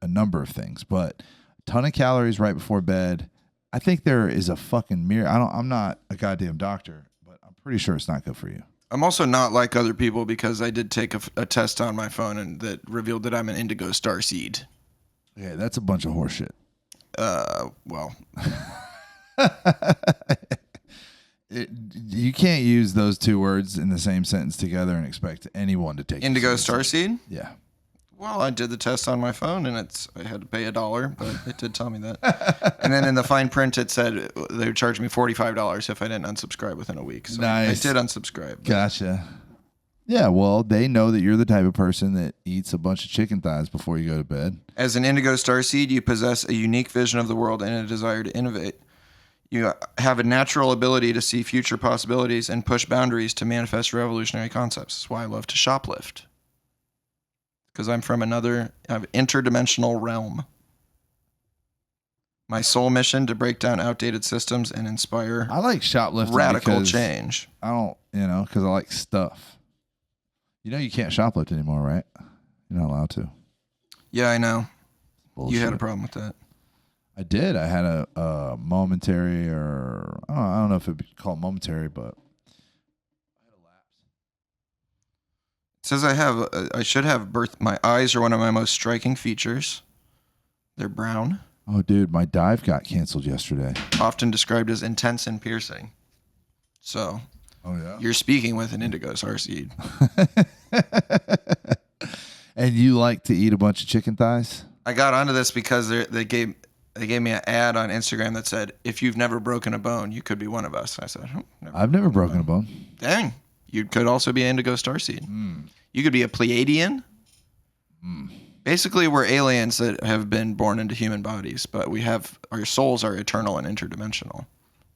S1: a number of things, but a ton of calories right before bed. I think there is a fucking mirror. I'm not a goddamn doctor, but I'm pretty sure it's not good for you.
S2: I'm also not like other people because I did take a test on my phone and that revealed that I'm an indigo starseed.
S1: Okay, that's a bunch of horseshit.
S2: Well,
S1: You can't use those two words in the same sentence together and expect anyone to take you
S2: indigo
S1: seriously.
S2: starseed?
S1: Yeah.
S2: Well, I did the test on my phone and I had to pay $1, but it did tell me that. And then in the fine print, it said they would charge me $45 if I didn't unsubscribe within a week. So
S1: Nice.
S2: I did unsubscribe.
S1: Gotcha. Yeah, well, they know that you're the type of person that eats a bunch of chicken thighs before you go to bed.
S2: As an indigo starseed, you possess a unique vision of the world and a desire to innovate. You have a natural ability to see future possibilities and push boundaries to manifest revolutionary concepts. That's why I love to shoplift. Because I'm from another interdimensional realm. My sole mission to break down outdated systems and inspire
S1: I like shoplifting
S2: radical
S1: because
S2: change.
S1: I don't, because I like stuff. You can't shoplift anymore, right? You're not allowed to.
S2: Yeah, I know.
S1: Bullshit.
S2: You had a problem with that.
S1: I did. I had a momentary, or I don't know if it'd be called momentary, but
S2: It says I should have birth. My eyes are one of my most striking features. They're brown,
S1: oh, dude, my dive got canceled yesterday.
S2: often described as intense and piercing. So
S1: Oh yeah.
S2: you're speaking with an indigo starseed.
S1: And you like to eat a bunch of chicken thighs?
S2: I got onto this because they gave me an ad on Instagram that said, "If you've never broken a bone, you could be one of us." I said,
S1: I've never broken a bone.
S2: "Dang, you could also be an indigo starseed. You could be a Pleiadian." Basically, we're aliens that have been born into human bodies, but our souls are eternal and interdimensional.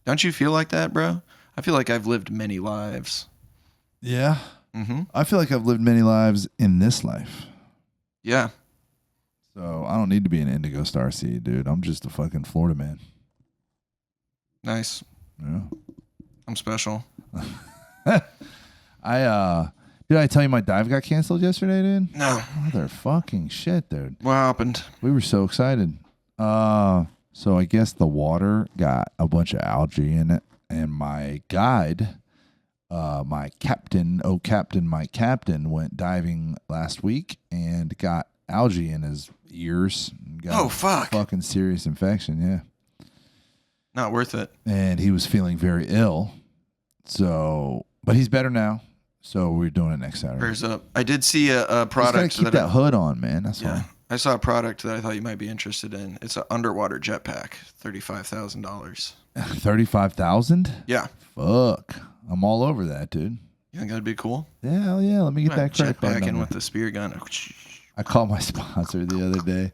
S2: Don't you feel like that, bro? I feel like I've lived many lives.
S1: Yeah.
S2: Mm-hmm.
S1: I feel like I've lived many lives in this life.
S2: Yeah.
S1: So I don't need to be an indigo starseed, dude. I'm just a fucking Florida man.
S2: Nice.
S1: Yeah.
S2: I'm special.
S1: Did I tell you my dive got canceled yesterday, dude?
S2: No.
S1: Motherfucking shit, dude.
S2: What happened?
S1: We were so excited. So I guess the water got a bunch of algae in it, and my guide, my captain, went diving last week and got algae in his ears. Got
S2: Oh, fuck.
S1: Fucking serious infection, yeah.
S2: Not worth it.
S1: And he was feeling very ill. So, but he's better now. So we're doing it next Saturday.
S2: Prayers up. I did see a
S1: Just gotta
S2: product
S1: keep that hood on, man. That's
S2: yeah.
S1: all.
S2: I saw a product that I thought you might be interested in. It's an underwater jetpack, $35,000.
S1: 35,000?
S2: Yeah.
S1: Fuck. I'm all over that, dude.
S2: You think that'd be cool?
S1: Yeah, hell yeah. Let me get that credit card
S2: Jetpack in
S1: number.
S2: with the spear gun.
S1: I called my sponsor the other day,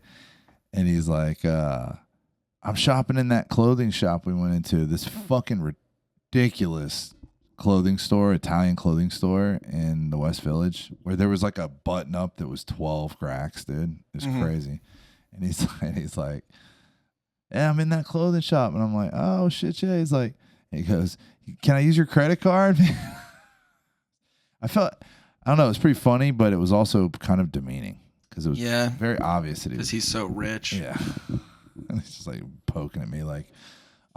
S1: and he's like, I'm shopping in that clothing shop we went into. This fucking ridiculous clothing store, Italian clothing store in the West Village, where there was like a button up that was 12 cracks, dude. It's crazy. And he's like, yeah, I'm in that clothing shop. And I'm like, oh, shit, yeah. He goes, can I use your credit card? I don't know, it was pretty funny, but it was also kind of demeaning because it was very obvious that
S2: Because he's so rich.
S1: Yeah. And he's just like poking at me like,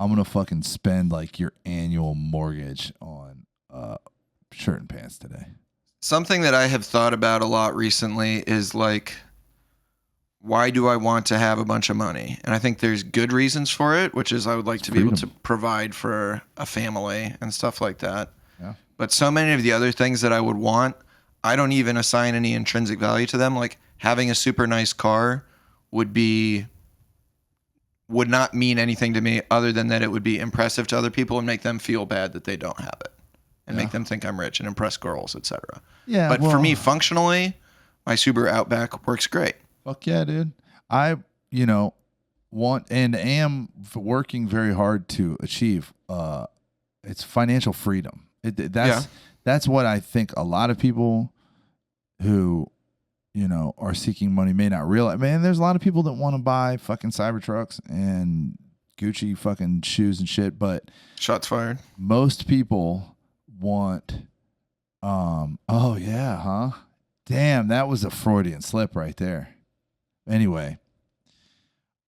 S1: I'm going to fucking spend like your annual mortgage on shirt and pants today.
S2: Something that I have thought about a lot recently is like, why do I want to have a bunch of money? And I think there's good reasons for it, which is I would like to be able to provide for a family and stuff like that.
S1: Yeah.
S2: But so many of the other things that I would want, I don't even assign any intrinsic value to them. Like having a super nice car would not mean anything to me other than that it would be impressive to other people and make them feel bad that they don't have it and make them think I'm rich and impress girls, etc.
S1: Yeah.
S2: But for me, functionally, my Subaru Outback works great.
S1: Fuck yeah, dude. I, want and am working very hard to achieve. It's financial freedom. That's what I think a lot of people who, are seeking money may not realize. Man, there's a lot of people that want to buy fucking Cybertrucks and Gucci fucking shoes and shit, but
S2: Shots fired.
S1: most people want, oh yeah, huh? Damn, that was a Freudian slip right there. Anyway,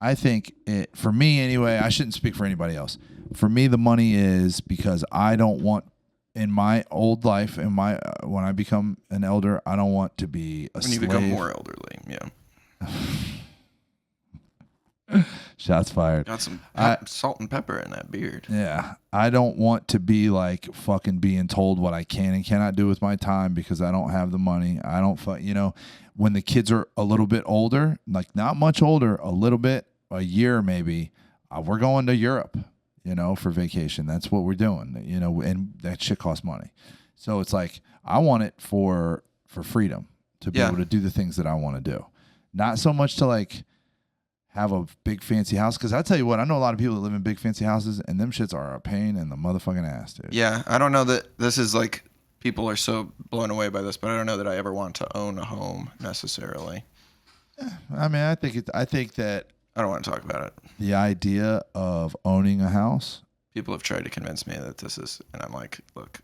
S1: I think for me anyway, I shouldn't speak for anybody else. For me, the money is because I don't want, in my old life, when I become an elder, I don't want to be a slave.
S2: When you become more elderly, yeah.
S1: Shots fired.
S2: Got some salt and pepper in that beard.
S1: Yeah. I don't want to be like fucking being told what I can and cannot do with my time because I don't have the money. I don't, when the kids are a little bit older, like not much older, a little bit, a year maybe, we're going to Europe, for vacation. That's what we're doing, and that shit costs money. So it's like I want it for freedom to be
S2: Yeah.
S1: able to do the things that I want to do, not so much to like have a big fancy house. Because I tell you what, I know a lot of people that live in big fancy houses, and them shits are a pain in the motherfucking ass, dude.
S2: Yeah, I don't know that this is like people are so blown away by this, but I don't know that I ever want to own a home necessarily.
S1: I mean, I think that
S2: I don't want to talk about it.
S1: the idea of owning a house.
S2: People have tried to convince me that this is, and I'm like, look,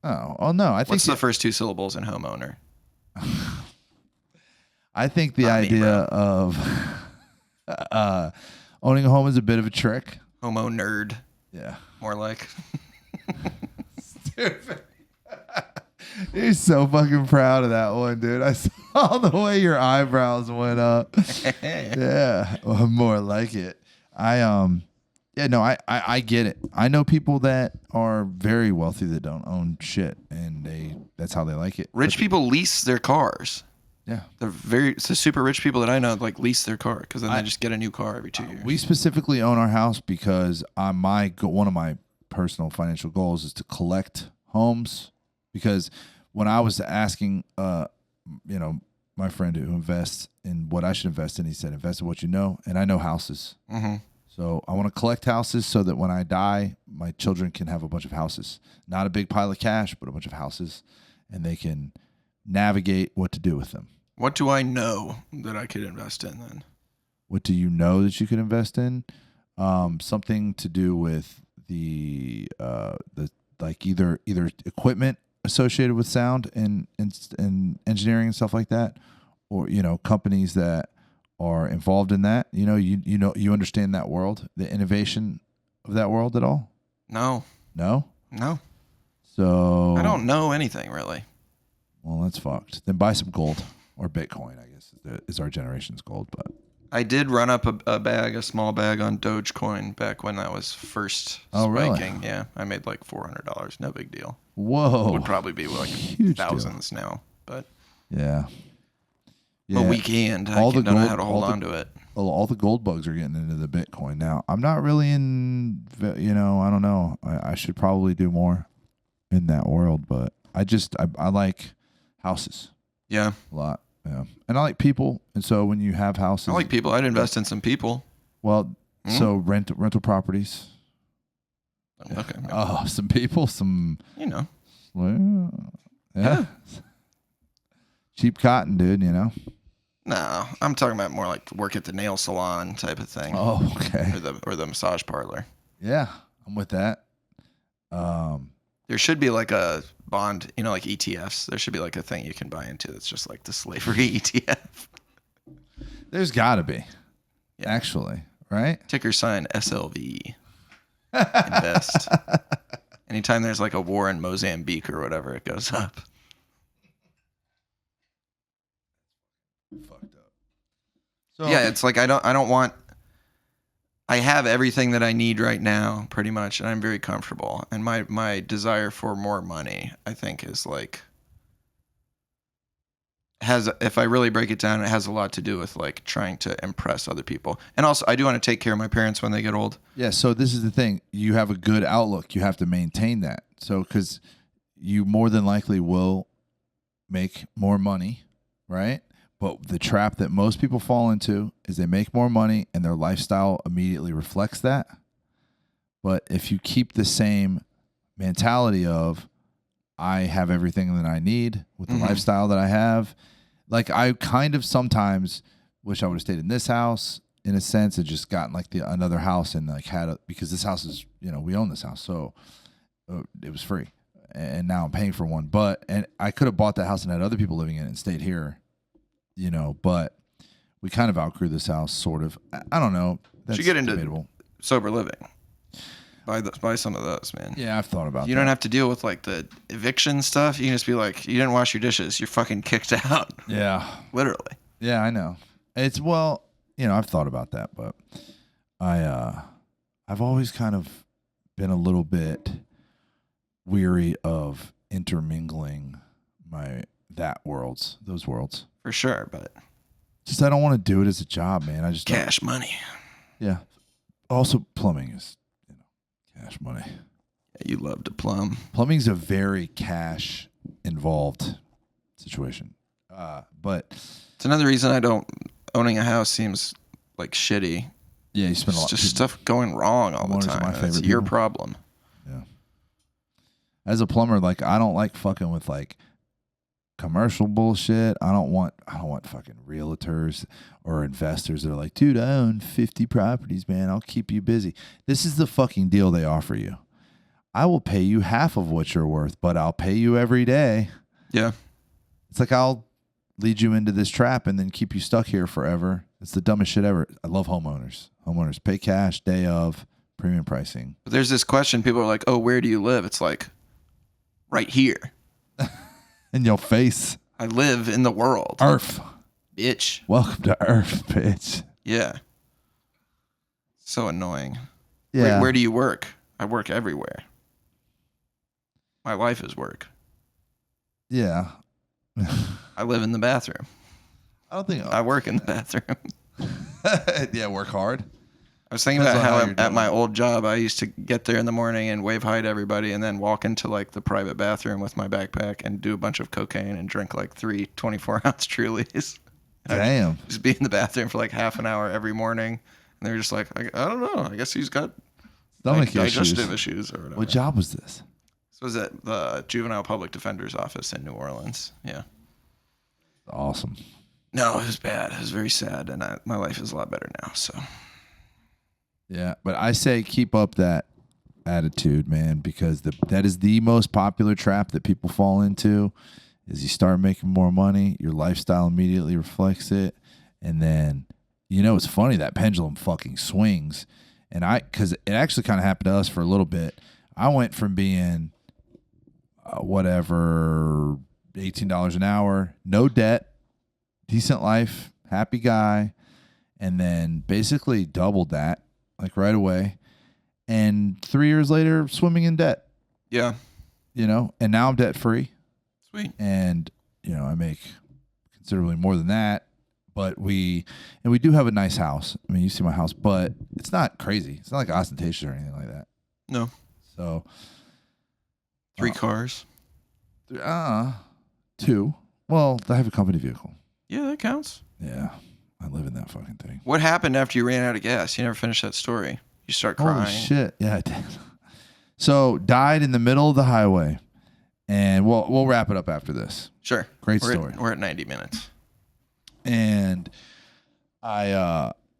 S1: Oh no, I think
S2: what's the first two syllables in homeowner?
S1: I think the
S2: Not me,
S1: idea
S2: bro.
S1: of owning a home is a bit of a trick.
S2: Homo nerd,
S1: Yeah.
S2: more like.
S1: Stupid. You're so fucking proud of that one, dude. I saw the way your eyebrows went up. Yeah, well, more like it. Yeah, no, I get it. I know people that are very wealthy that don't own shit, and that's how they like it.
S2: Rich people lease their cars.
S1: Yeah.
S2: It's the super rich people that I know like lease their car because then they just get a new car every 2 years.
S1: We specifically own our house because one of my personal financial goals is to collect homes. Because when I was asking, my friend who invests in what I should invest in, he said, invest in what you know. And I know houses.
S2: Mm-hmm.
S1: So I want to collect houses so that when I die, my children can have a bunch of houses. Not a big pile of cash, but a bunch of houses. And they can navigate what to do with them.
S2: What do I know that I could invest in then?
S1: What do you know that you could invest in? Something to do with the like either equipment associated with sound and engineering and stuff like that, or companies that are involved in that. You understand that world, the innovation of that world at all?
S2: No.
S1: No. So
S2: I don't know anything really.
S1: Well, that's fucked. Then buy some gold or Bitcoin. I guess is our generation's gold. But
S2: I did run up a small bag on Dogecoin back when that was first
S1: Oh, really?
S2: spiking. Yeah, I made like $400. No big deal.
S1: whoa,
S2: Would probably be like
S1: Huge deal.
S2: thousands now, but
S1: yeah.
S2: a weekend.
S1: All the
S2: don't know
S1: gold-
S2: how to hold on to it.
S1: All the gold bugs are getting into the Bitcoin now. I'm not really in, I don't know. I should probably do more in that world, but I like houses
S2: Yeah,
S1: a lot. Yeah. And I like people. And so when you have houses,
S2: I like people. I'd invest in some people.
S1: well, so rental properties.
S2: Okay.
S1: Oh, some people, well, yeah. Cheap cotton, dude,
S2: No, I'm talking about more like work at the nail salon type of thing,
S1: Oh, okay.
S2: or the massage parlor.
S1: Yeah, I'm with that.
S2: There should be like a bond, like ETFs. There should be like a thing you can buy into that's just like the slavery ETF.
S1: There's got to be,
S2: Yeah.
S1: actually, right?
S2: Ticker sign SLV. Invest. Anytime there's like a war in Mozambique or whatever, it goes up.
S1: Fucked up. So
S2: Yeah, it's like I don't want. I have everything that I need right now, pretty much, and I'm very comfortable. And my desire for more money, I think, is like if I really break it down, it has a lot to do with like trying to impress other people. And also, I do want to take care of my parents when they get old.
S1: Yeah, so this is the thing. You have a good outlook. You have to maintain that. So, because you more than likely will make more money, right? But the trap that most people fall into is they make more money and their lifestyle immediately reflects that. But if you keep the same mentality of, I have everything that I need with the lifestyle that I have, like I kind of sometimes wish I would have stayed in this house in a sense and just gotten like another house and like because this house is, we own this house. So it was free and now I'm paying for one, and I could have bought that house and had other people living in it and stayed here, but we kind of outgrew this house sort of. I don't know. That's
S2: Should get into
S1: debatable.
S2: sober living. Buy some of those, man.
S1: Yeah, I've thought about
S2: You
S1: that.
S2: don't have to deal with like the eviction stuff. You can just be like, you didn't wash your dishes. You're fucking kicked out.
S1: Yeah.
S2: Literally.
S1: Yeah, I know. I've thought about that, but I've always kind of been a little bit weary of intermingling those worlds.
S2: For sure, but
S1: Just I don't want to do it as a job, man. I just don't-
S2: cash money.
S1: Yeah. Also, plumbing is cash money.
S2: You love to plumb.
S1: Plumbing's a very cash involved situation. But
S2: It's another reason I don't. Owning a house seems like shitty.
S1: yeah, you spend a
S2: It's
S1: lot.
S2: just stuff going wrong all the
S1: Homeowners are
S2: time.
S1: my
S2: and it's
S1: favorite
S2: your
S1: people.
S2: problem.
S1: Yeah. As a plumber, like I don't like fucking with like commercial bullshit. I don't want fucking realtors or investors that are like, dude, I own 50 properties, man. I'll keep you busy. This is the fucking deal they offer you. I will pay you half of what you're worth, but I'll pay you every day.
S2: Yeah.
S1: It's like I'll lead you into this trap and then keep you stuck here forever. It's the dumbest shit ever. I love homeowners. Homeowners pay cash, day of, premium pricing.
S2: But there's this question. People are like, oh, where do you live? It's like, right here.
S1: In your face.
S2: I live in the world.
S1: Earth.
S2: Bitch.
S1: Welcome to Earth, bitch.
S2: Yeah. So annoying.
S1: Yeah.
S2: Where do you work? I work everywhere. My life is work.
S1: Yeah.
S2: I live in the bathroom.
S1: I don't think
S2: I work in the bathroom.
S1: yeah, work hard.
S2: I was thinking
S1: Depends
S2: about
S1: on how
S2: how
S1: you're
S2: at
S1: doing
S2: my
S1: it.
S2: old job, I used to get there in the morning and wave hi to everybody and then walk into like the private bathroom with my backpack and do a bunch of cocaine and drink like 3 24-ounce Trulies. And I'd
S1: Damn.
S2: just be in the bathroom for like half an hour every morning. And they were just like, I don't know. I guess he's got
S1: Stomach
S2: digestive
S1: issues.
S2: issues or whatever.
S1: What job was this?
S2: This was at the Juvenile Public Defender's Office in New Orleans. Yeah.
S1: Awesome.
S2: No, it was bad. It was very sad. And my life is a lot better now. So
S1: Yeah, but I say keep up that attitude, man, because that is the most popular trap that people fall into. Is you start making more money, your lifestyle immediately reflects it, and then it's funny that pendulum fucking swings. And because it actually kind of happened to us for a little bit. I went from being whatever $18 an hour, no debt, decent life, happy guy, and then basically doubled that. Like right away. And 3 years later, swimming in debt,
S2: yeah.
S1: and now I'm debt free.
S2: Sweet.
S1: And, I make considerably more than that. But we do have a nice house. I mean, you see my house, but it's not crazy. It's not like ostentatious or anything like that.
S2: No.
S1: So
S2: 3 cars.
S1: 2. Well, I have a company vehicle.
S2: Yeah, that counts.
S1: Yeah. I live in that fucking thing.
S2: What happened after you ran out of gas? You never finished that story. You start crying.
S1: Holy shit. Yeah, I did. So died in the middle of the highway. And we'll wrap it up after this.
S2: Sure.
S1: Great
S2: We're
S1: story.
S2: We're at 90 minutes.
S1: And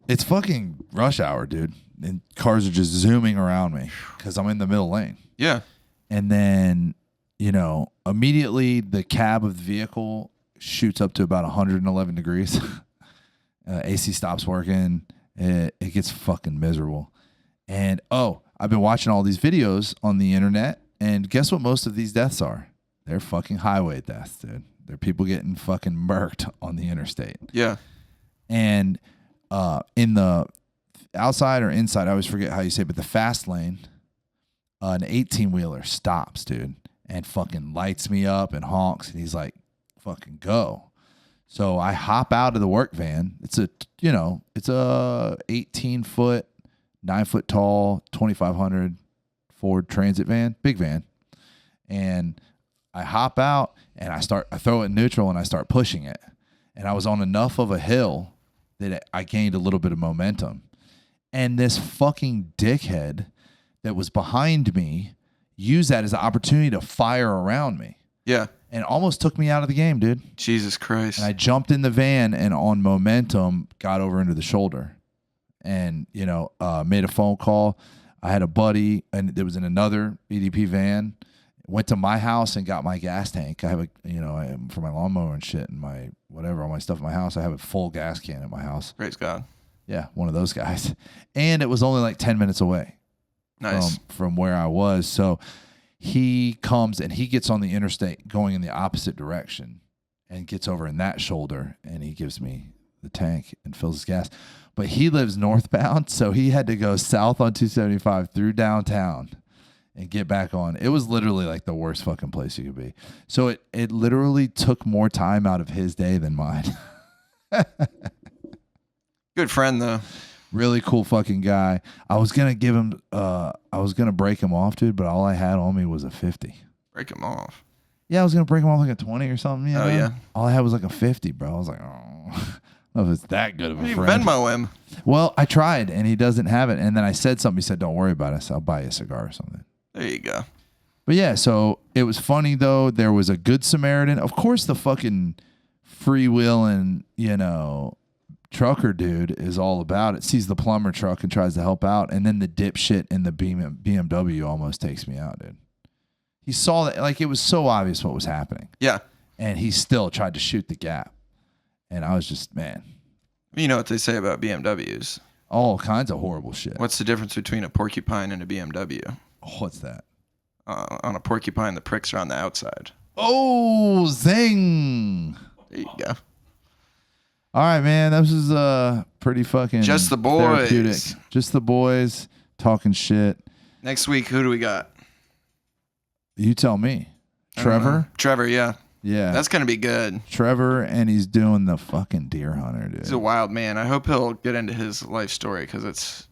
S1: it's fucking rush hour, dude. And cars are just zooming around me because I'm in the middle lane.
S2: Yeah.
S1: And then, immediately the cab of the vehicle shoots up to about 111 degrees. AC stops working. It gets fucking miserable. And, I've been watching all these videos on the internet. And guess what most of these deaths are? They're fucking highway deaths, dude. They're people getting fucking murked on the interstate.
S2: Yeah.
S1: And in the outside or inside, I always forget how you say it, but the fast lane, an 18-wheeler stops, dude, and fucking lights me up and honks. And he's like, fucking go. So I hop out of the work van. It's a 18-foot, 9-foot tall, 2,500 Ford Transit van, big van. And I hop out and I throw it in neutral and I start pushing it. And I was on enough of a hill that I gained a little bit of momentum. And this fucking dickhead that was behind me used that as an opportunity to fire around me.
S2: Yeah.
S1: And almost took me out of the game, dude.
S2: Jesus Christ.
S1: And I jumped in the van and on momentum got over into the shoulder and, made a phone call. I had a buddy and it was in another EDP van. Went to my house and got my gas tank. I have for my lawnmower and shit and my whatever, all my stuff in my house. I have a full gas can at my house.
S2: Praise God.
S1: Yeah, one of those guys. And it was only like 10 minutes away.
S2: Nice.
S1: From where I was. So he comes and he gets on the interstate going in the opposite direction and gets over in that shoulder and he gives me the tank and fills his gas. But he lives northbound, so he had to go south on 275 through downtown and get back on. It was literally like the worst fucking place you could be. So it literally took more time out of his day than mine.
S2: Good friend, though.
S1: Really cool fucking guy. I was going to give him I was gonna break him off, dude, but all I had on me was a 50.
S2: Break him off.
S1: Yeah, I was gonna break him off like a 20 or something. You know?
S2: Yeah.
S1: All I had was like a 50, bro. I was like, oh, I don't know if it's that good of a
S2: You
S1: friend.
S2: Venmo him.
S1: Well, I tried, and he doesn't have it. And then I said something. He said, "Don't worry about it. So I'll buy you a cigar or something."
S2: There you go.
S1: But yeah, so it was funny though. There was a good Samaritan. Of course, the fucking freewheeling, trucker dude is all about it. Sees the plumber truck and tries to help out, and then the dipshit in the BMW almost takes me out, dude. He saw that, like, it was so obvious what was happening,
S2: Yeah.
S1: and he still tried to shoot the gap. And I was just, man,
S2: You know what they say about BMWs.
S1: all kinds of horrible shit.
S2: What's the difference between a porcupine and a BMW?
S1: What's that?
S2: On a porcupine, the pricks are on the outside.
S1: Oh, zing!
S2: There you go.
S1: All right, man. This is pretty fucking
S2: Just the boys.
S1: therapeutic. Just the boys talking shit.
S2: Next week, who do we got?
S1: You tell me. Trevor?
S2: Trevor, yeah.
S1: Yeah.
S2: That's going to be good.
S1: Trevor, and he's doing the fucking deer hunter, dude.
S2: He's a wild man. I hope he'll get into his life story because it's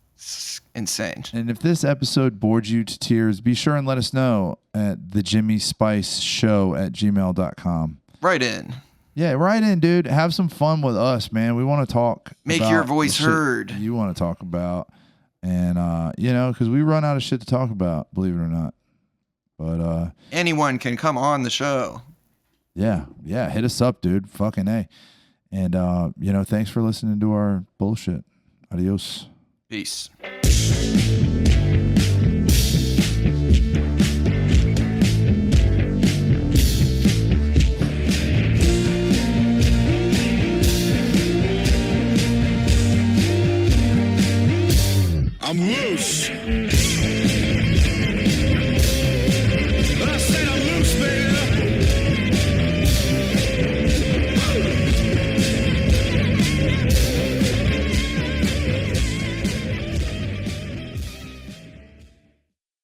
S2: insane.
S1: And if this episode bored you to tears, be sure and let us know at the Jimmy Spice Show at gmail.com.
S2: Right in.
S1: Yeah, right in, dude. Have some fun with us, man. We want to talk.
S2: Make
S1: about
S2: your voice
S1: the shit
S2: heard.
S1: You want to talk about. And, because we run out of shit to talk about, believe it or not. But,
S2: Anyone can come on the show.
S1: yeah, hit us up, dude. Fucking A. And, thanks for listening to our bullshit. Adios.
S2: Peace.
S3: I'm loose.